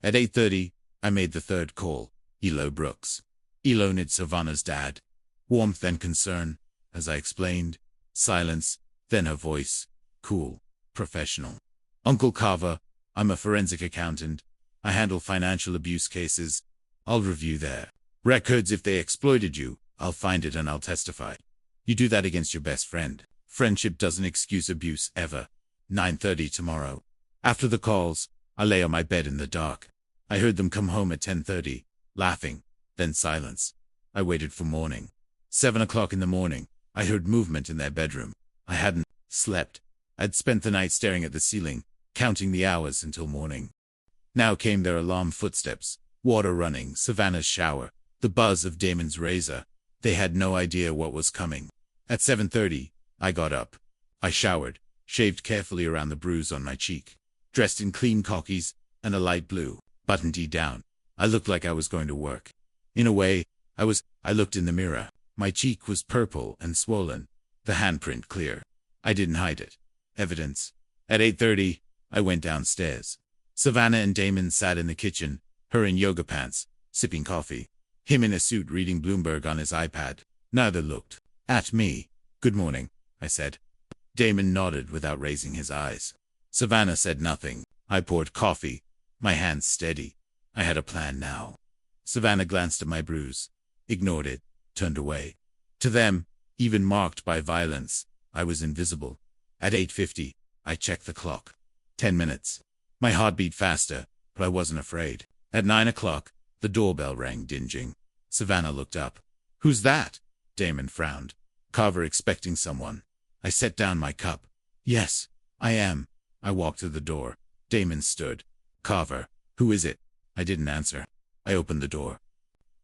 At 8:30, I made the third call. Elo Brooks. Elo needs Savannah's dad. Warmth and concern, as I explained. Silence, then her voice. Cool. Professional. Uncle Carver, I'm a forensic accountant. I handle financial abuse cases. I'll review their records. If they exploited you, I'll find it and I'll testify. You do that against your best friend. Friendship doesn't excuse abuse, ever. 9:30 tomorrow. After the calls, I lay on my bed in the dark. I heard them come home at 10:30, laughing, then silence. I waited for morning. 7 o'clock in the morning, I heard movement in their bedroom. I hadn't slept. I'd spent the night staring at the ceiling, counting the hours until morning. Now came their alarm footsteps, water running, Savannah's shower, the buzz of Damon's razor. They had no idea what was coming. At 7:30, I got up. I showered, shaved carefully around the bruise on my cheek, dressed in clean khakis and a light blue button tee down. I looked like I was going to work. In a way, I looked in the mirror. My cheek was purple and swollen, the handprint clear. I didn't hide it. Evidence. At 8:30, I went downstairs. Savannah and Damon sat in the kitchen, her in yoga pants, sipping coffee. Him in a suit reading Bloomberg on his iPad. Neither looked at me. Good morning, I said. Damon nodded without raising his eyes. Savannah said nothing. I poured coffee, my hands steady. I had a plan now. Savannah glanced at my bruise, ignored it, turned away. To them, even marked by violence, I was invisible. At 8:50, I checked the clock. 10 minutes. My heart beat faster, but I wasn't afraid. At 9 o'clock, the doorbell rang, dinging. Savannah looked up. Who's that? Damon frowned. Carver expecting someone. I set down my cup. Yes, I am. I walked to the door. Damon stood. Carver, who is it? I didn't answer. I opened the door.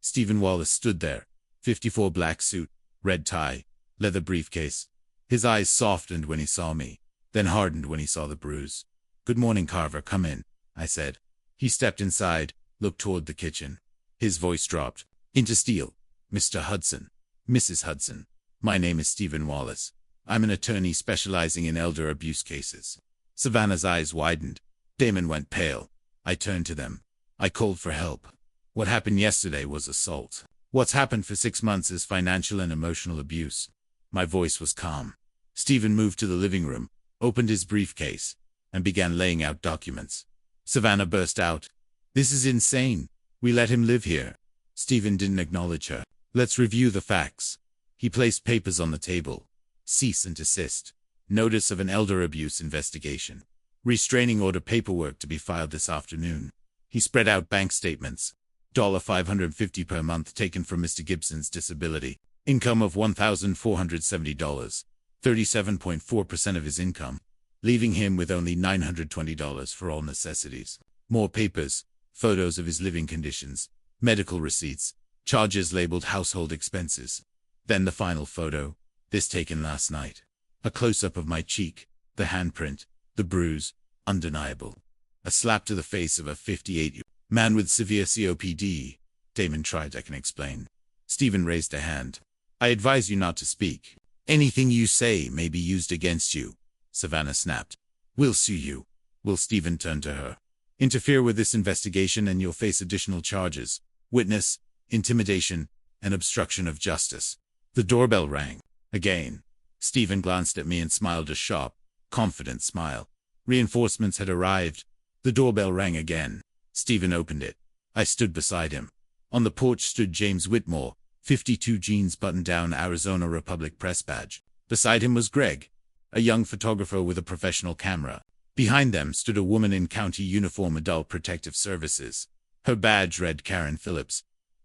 Stephen Wallace stood there. 54 black suit, red tie, leather briefcase. His eyes softened when he saw me, then hardened when he saw the bruise. Good morning, Carver, come in, I said. He stepped inside, looked toward the kitchen. His voice dropped. Into steel. Mr. Hudson. Mrs. Hudson. My name is Stephen Wallace. I'm an attorney specializing in elder abuse cases. Savannah's eyes widened. Damon went pale. I turned to them. I called for help. What happened yesterday was assault. What's happened for 6 months is financial and emotional abuse. My voice was calm. Stephen moved to the living room, opened his briefcase, and began laying out documents. Savannah burst out. This is insane. We let him live here. Stephen didn't acknowledge her. Let's review the facts. He placed papers on the table. Cease and desist. Notice of an elder abuse investigation. Restraining order paperwork to be filed this afternoon. He spread out bank statements. $550 per month taken from Mr. Gibson's disability. Income of $1,470. 37.4% of his income, leaving him with only $920 for all necessities. More papers, photos of his living conditions, medical receipts, charges labeled household expenses. Then the final photo, this taken last night. A close-up of my cheek, the handprint, the bruise, undeniable. A slap to the face of a 58-year-old man with severe COPD. Damon tried, I can explain. Stephen raised a hand. I advise you not to speak. Anything you say may be used against you, Savannah snapped. We'll sue you. Will Stephen turned to her. Interfere with this investigation and you'll face additional charges. Witness, intimidation, and obstruction of justice. The doorbell rang. Again. Stephen glanced at me and smiled a sharp, confident smile. Reinforcements had arrived. The doorbell rang again. Stephen opened it. I stood beside him. On the porch stood James Whitmore, 52, jeans buttoned down, Arizona Republic press badge. Beside him was Greg, a young photographer with a professional camera. Behind them stood a woman in county uniform, Adult Protective Services. Her badge read Karen Phillips.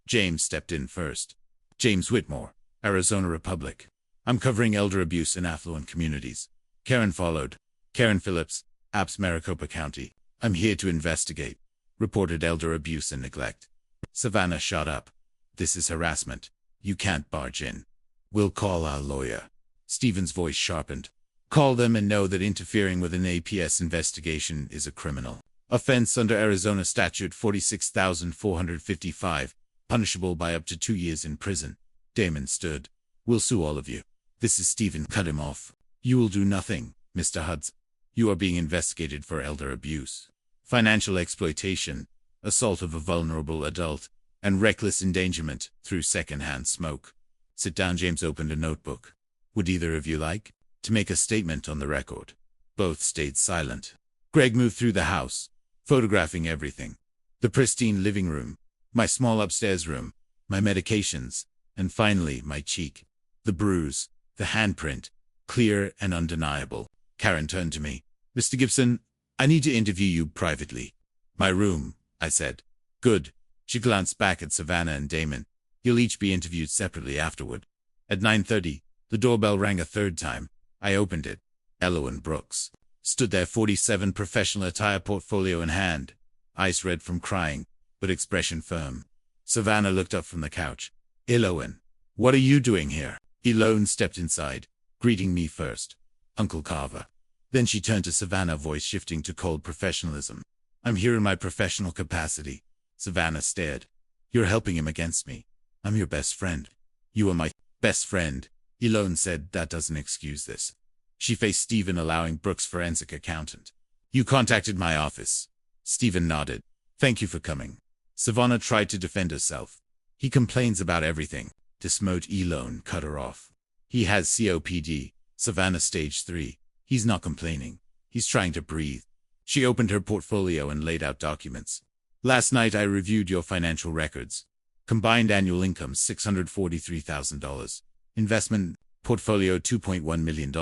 James stepped in first. James Whitmore, Arizona Republic. I'm covering elder abuse in affluent communities. Karen followed. Karen Phillips, Apps, Maricopa County. I'm here to investigate. Reported elder abuse and neglect. Savannah shot up. This is harassment. You can't barge in. We'll call our lawyer. Stephen's voice sharpened. Call them and know that interfering with an APS investigation is a criminal offense under Arizona Statute 46,455, punishable by up to 2 years in prison. Damon stood. We'll sue all of you. This is Stephen. Cut him off. You will do nothing, Mr. Hudson. You are being investigated for elder abuse, financial exploitation, assault of a vulnerable adult, and reckless endangerment through second-hand smoke. Sit down. James opened a notebook. Would either of you like to make a statement on the record? Both stayed silent. Greg moved through the house, photographing everything. The pristine living room, my small upstairs room, my medications, and finally my cheek. The bruise, the handprint, clear and undeniable. Karen turned to me. Mr. Gibson, I need to interview you privately. My room, I said. Good. She glanced back at Savannah and Damon. You'll each be interviewed separately afterward. At 9:30, the doorbell rang a third time. I opened it. Elowen Brooks stood there, 47, professional attire, portfolio in hand. Eyes red from crying, but expression firm. Savannah looked up from the couch. Elowen, what are you doing here? Elowen stepped inside, greeting me first. Uncle Carver. Then she turned to Savannah, voice shifting to cold professionalism. I'm here in my professional capacity. Savannah stared. You're helping him against me. I'm your best friend. You are my best friend. Elowen said, that doesn't excuse this. She faced Stephen, allowing Brooks, forensic accountant. You contacted my office. Stephen nodded. Thank you for coming. Savannah tried to defend herself. He complains about everything. Dismote. Elowen cut her off. He has COPD. Savannah, stage 3. He's not complaining. He's trying to breathe. She opened her portfolio and laid out documents. Last night I reviewed your financial records. Combined annual income $643,000. Investment portfolio $2.1 million.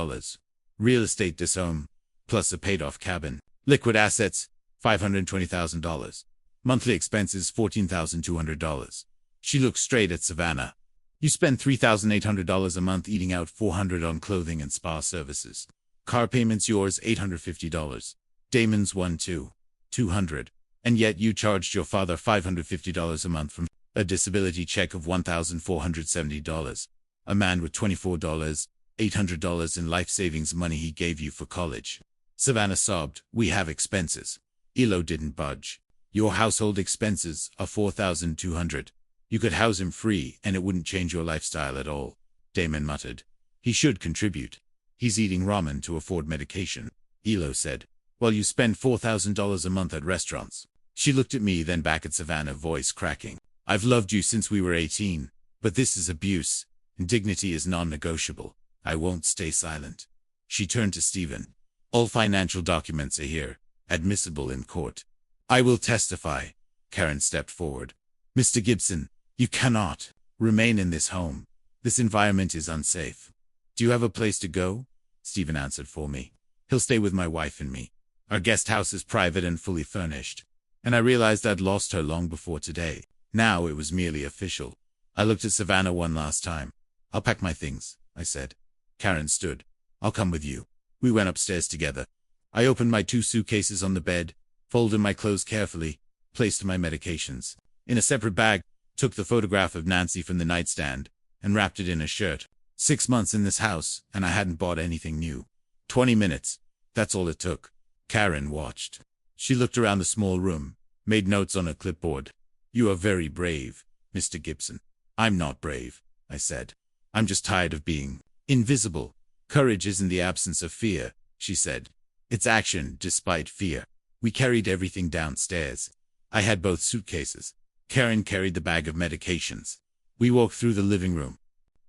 Real estate dishome, plus a paid-off cabin. Liquid assets $520,000. Monthly expenses $14,200. She looked straight at Savannah. You spend $3,800 a month eating out, $400 on clothing and spa services. Car payments yours $850. Damon's $200. And yet you charged your father $550 a month from a disability check of $1,470. A man with $800 in life savings money he gave you for college. Savannah sobbed. We have expenses. Elo didn't budge. Your household expenses are $4,200. You could house him free and it wouldn't change your lifestyle at all. Damon muttered. He should contribute. He's eating ramen to afford medication. Elo said. Well, you spend $4,000 a month at restaurants. She looked at me, then back at Savannah, voice cracking. I've loved you since we were 18, but this is abuse. Dignity is non-negotiable. I won't stay silent. She turned to Stephen. All financial documents are here, admissible in court. I will testify. Karen stepped forward. Mr. Gibson, you cannot remain in this home. This environment is unsafe. Do you have a place to go? Stephen answered for me. He'll stay with my wife and me. Our guest house is private and fully furnished. And I realized I'd lost her long before today. Now it was merely official. I looked at Savannah one last time. I'll pack my things, I said. Karen stood. I'll come with you. We went upstairs together. I opened my 2 suitcases on the bed, folded my clothes carefully, placed my medications in a separate bag, took the photograph of Nancy from the nightstand, and wrapped it in a shirt. 6 months in this house, and I hadn't bought anything new. 20 minutes. That's all it took. Karen watched. She looked around the small room, made notes on a clipboard. You are very brave, Mr. Gibson. I'm not brave, I said. I'm just tired of being invisible. Courage isn't the absence of fear, she said. It's action despite fear. We carried everything downstairs. I had both suitcases. Karen carried the bag of medications. We walked through the living room.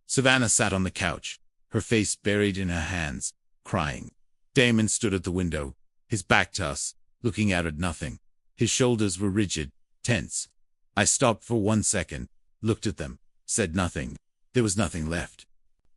Savannah sat on the couch, her face buried in her hands, crying. Damon stood at the window, his back to us, looking out at nothing. His shoulders were rigid, tense. I stopped for 1 second, looked at them, said nothing. There was nothing left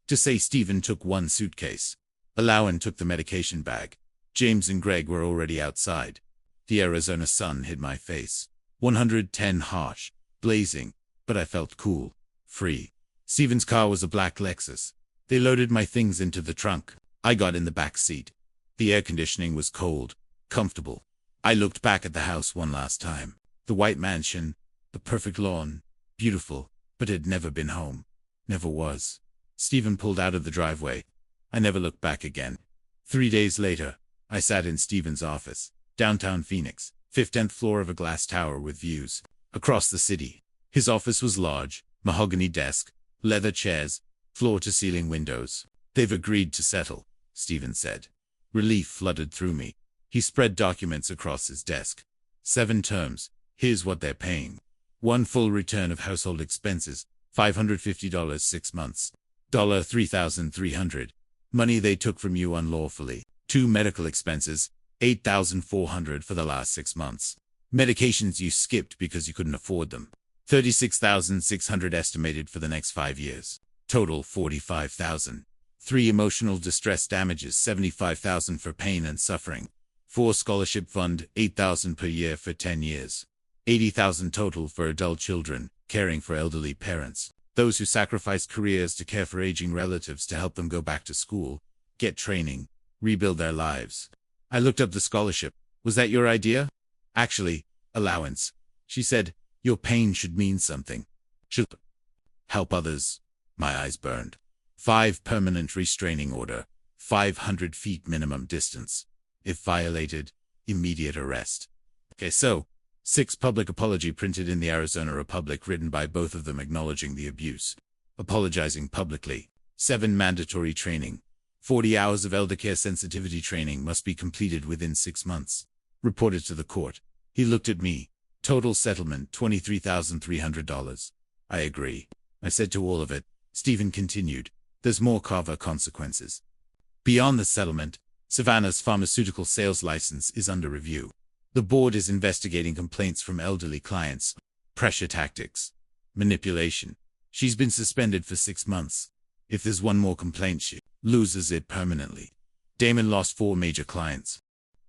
to say. Stephen took one suitcase. Alawan took the medication bag. James and Greg were already outside. The Arizona sun hit my face. 110 harsh, blazing, but I felt cool, free. Stephen's car was a black Lexus. They loaded my things into the trunk. I got in the back seat. The air conditioning was cold, comfortable. I looked back at the house one last time. The white mansion, the perfect lawn, beautiful, but it had never been home. Never was. Stephen pulled out of the driveway. I never looked back again. 3 days later, I sat in Stephen's office, downtown Phoenix, 15th floor of a glass tower with views across the city. His office was large, mahogany desk, leather chairs, floor-to-ceiling windows. They've agreed to settle, Stephen said. Relief flooded through me. He spread documents across his desk. 7 terms. Here's what they're paying. 1 full return of household expenses, $550 6 months. $3,300. Money they took from you unlawfully. 2 medical expenses, $8,400 for the last 6 months. Medications you skipped because you couldn't afford them. $36,600 estimated for the next 5 years. Total $45,000. 3 emotional distress damages, $75,000 for pain and suffering. 4 scholarship fund, $8,000 per year for 10 years. $80,000 total for adult children, caring for elderly parents. Those who sacrifice careers to care for aging relatives to help them go back to school, get training, rebuild their lives. I looked up the scholarship. Was that your idea? Actually, allowance. She said, your pain should mean something. Should help others. My eyes burned. 5 permanent restraining order. 500 feet minimum distance. If violated, immediate arrest. Okay, so 6 public apology printed in the Arizona Republic, written by both of them acknowledging the abuse, apologizing publicly. 7 mandatory training. 40 hours of elder care sensitivity training must be completed within 6 months. Reported to the court. He looked at me. Total settlement, $23,300. I agree. I said to all of it. Stephen continued. There's more Carver consequences. Beyond the settlement, Savannah's pharmaceutical sales license is under review. The board is investigating complaints from elderly clients, pressure tactics, manipulation. She's been suspended for 6 months. If there's one more complaint, she loses it permanently. Damon lost 4 major clients.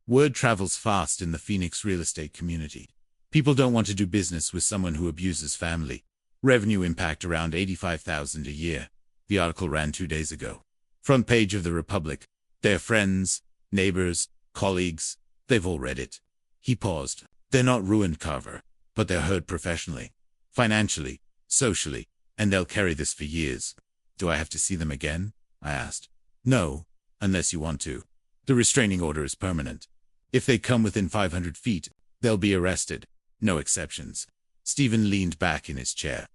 Word travels fast in the Phoenix real estate community. People don't want to do business with someone who abuses family. Revenue impact around $85,000 a year. The article ran 2 days ago. Front page of the Republic. Their friends, neighbors, colleagues, they've all read it. He paused. They're not ruined, Carver, but they're hurt professionally, financially, socially, and they'll carry this for years. Do I have to see them again? I asked. No, unless you want to. The restraining order is permanent. If they come within 500 feet, they'll be arrested. No exceptions. Stephen leaned back in his chair.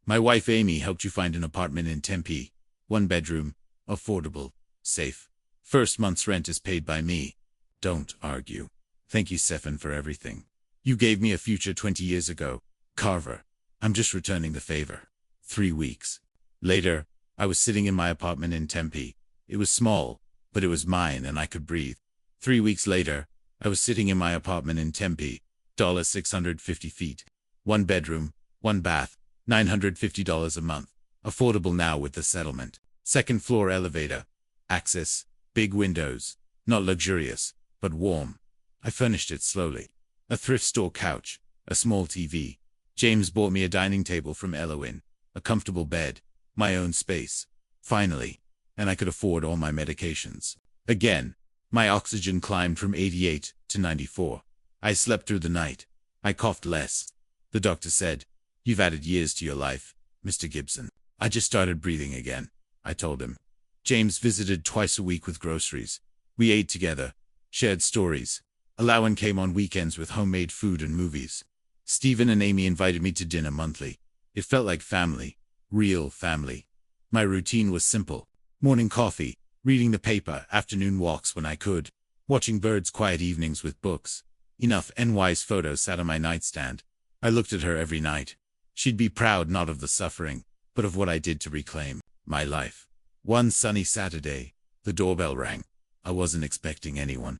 My wife Amy helped you find an apartment in Tempe. 1 bedroom, affordable, safe. First month's rent is paid by me. Don't argue. Thank you, Stephen, for everything. You gave me a future 20 years ago. Carver, I'm just returning the favor. 3 weeks later, I was sitting in my apartment in Tempe. It was small, but it was mine and I could breathe. 3 weeks later, I was sitting in my apartment in Tempe. 650 feet. 1 bedroom, 1 bath, $950 a month. Affordable now with the settlement. 2nd floor elevator. Access. Big windows. Not luxurious, but warm. I furnished it slowly. A thrift store couch. A small TV. James bought me a dining table from Elowin. A comfortable bed. My own space. Finally. And I could afford all my medications. Again. My oxygen climbed from 88 to 94. I slept through the night. I coughed less. The doctor said, "You've added years to your life, Mr. Gibson." I just started breathing again, I told him. James visited twice a week with groceries. We ate together, shared stories. Allowance came on weekends with homemade food and movies. Stephen and Amy invited me to dinner monthly. It felt like family. Real family. My routine was simple. Morning coffee, reading the paper, afternoon walks when I could, watching birds, quiet evenings with books. Enough NY's photos sat on my nightstand. I looked at her every night. She'd be proud not of the suffering, but of what I did to reclaim my life. One sunny Saturday, the doorbell rang. I wasn't expecting anyone.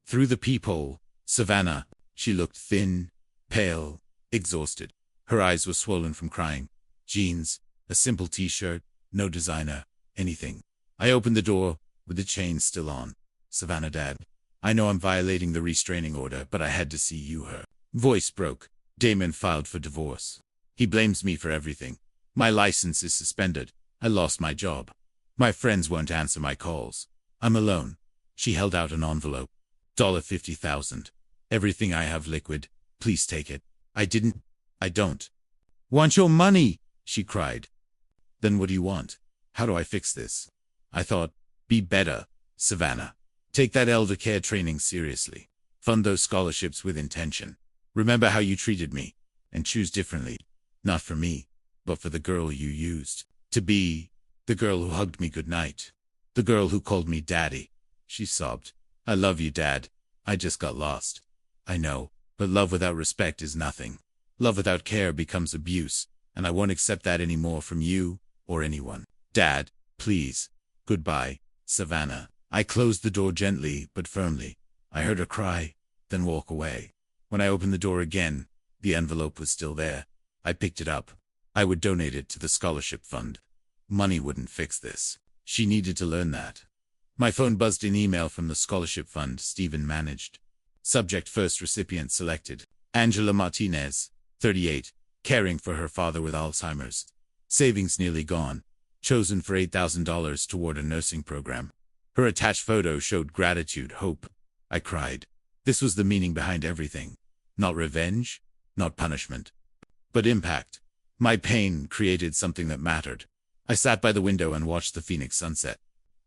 Through the peephole, Savannah. She looked thin, pale, exhausted. Her eyes were swollen from crying. Jeans, a simple t-shirt, no designer, anything. I opened the door, with the chain still on. Savannah, Dad. I know I'm violating the restraining order, but I had to see you. Her voice broke. Damon filed for divorce. He blames me for everything. My license is suspended. I lost my job. My friends won't answer my calls. I'm alone. She held out an envelope. $50,000. Everything I have liquid. Please take it. I don't want your money, she cried. Then what do you want? How do I fix this? I thought, be better, Savannah. Take that elder care training seriously. Fund those scholarships with intention. Remember how you treated me, and choose differently. Not for me, but for the girl you used to be. The girl who hugged me goodnight. The girl who called me daddy. She sobbed. I love you, Dad. I just got lost. I know, but love without respect is nothing. Love without care becomes abuse, and I won't accept that anymore from you or anyone. Dad, please. Goodbye, Savannah. I closed the door gently but firmly. I heard her cry, then walk away. When I opened the door again, the envelope was still there. I picked it up. I would donate it to the scholarship fund. Money wouldn't fix this. She needed to learn that. My phone buzzed in email from the scholarship fund Stephen managed. Subject: first recipient selected. Angela Martinez, 38, caring for her father with Alzheimer's. Savings nearly gone. Chosen for $8,000 toward a nursing program. Her attached photo showed gratitude, hope. I cried. This was the meaning behind everything. Not revenge, not punishment, but impact. My pain created something that mattered. I sat by the window and watched the Phoenix sunset.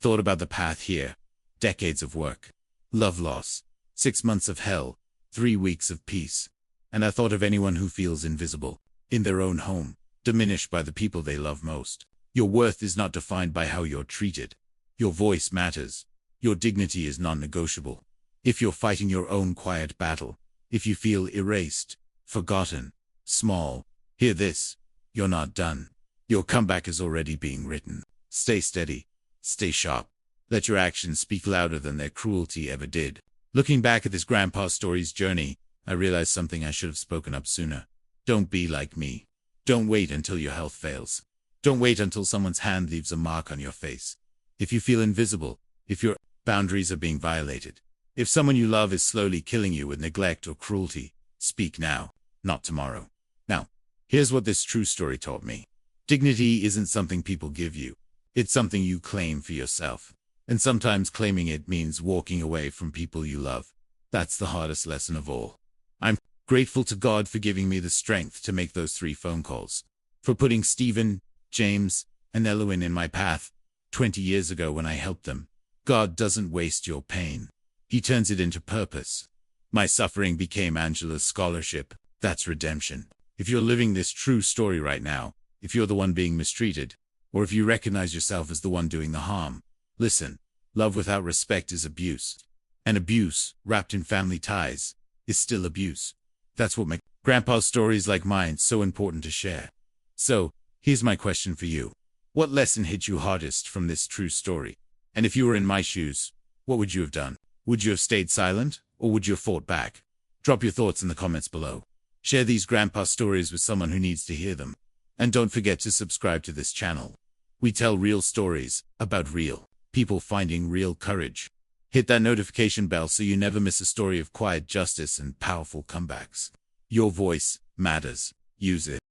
Thought about the path here. Decades of work. Love loss. 6 months of hell. 3 weeks of peace. And I thought of anyone who feels invisible. In their own home. Diminished by the people they love most. Your worth is not defined by how you're treated. Your voice matters. Your dignity is non-negotiable. If you're fighting your own quiet battle. If you feel erased, forgotten, small, hear this. You're not done. Your comeback is already being written. Stay steady. Stay sharp. Let your actions speak louder than their cruelty ever did. Looking back at this grandpa story's journey, I realized something I should have spoken up sooner. Don't be like me. Don't wait until your health fails. Don't wait until someone's hand leaves a mark on your face. If you feel invisible, if your boundaries are being violated, if someone you love is slowly killing you with neglect or cruelty, speak now, not tomorrow. Now, here's what this true story taught me. Dignity isn't something people give you. It's something you claim for yourself. And sometimes claiming it means walking away from people you love. That's the hardest lesson of all. I'm grateful to God for giving me the strength to make those 3 phone calls. For putting Stephen, James, and Eloise in my path 20 years ago when I helped them. God doesn't waste your pain. He turns it into purpose. My suffering became Angela's scholarship. That's redemption. If you're living this true story right now, if you're the one being mistreated, or if you recognize yourself as the one doing the harm, listen. Love without respect is abuse. And abuse, wrapped in family ties, is still abuse. That's what makes grandpa's stories like mine so important to share. So, here's my question for you. What lesson hit you hardest from this true story? And if you were in my shoes, what would you have done? Would you have stayed silent, or would you have fought back? Drop your thoughts in the comments below. Share these grandpa stories with someone who needs to hear them. And don't forget to subscribe to this channel. We tell real stories about real people finding real courage. Hit that notification bell so you never miss a story of quiet justice and powerful comebacks. Your voice matters. Use it.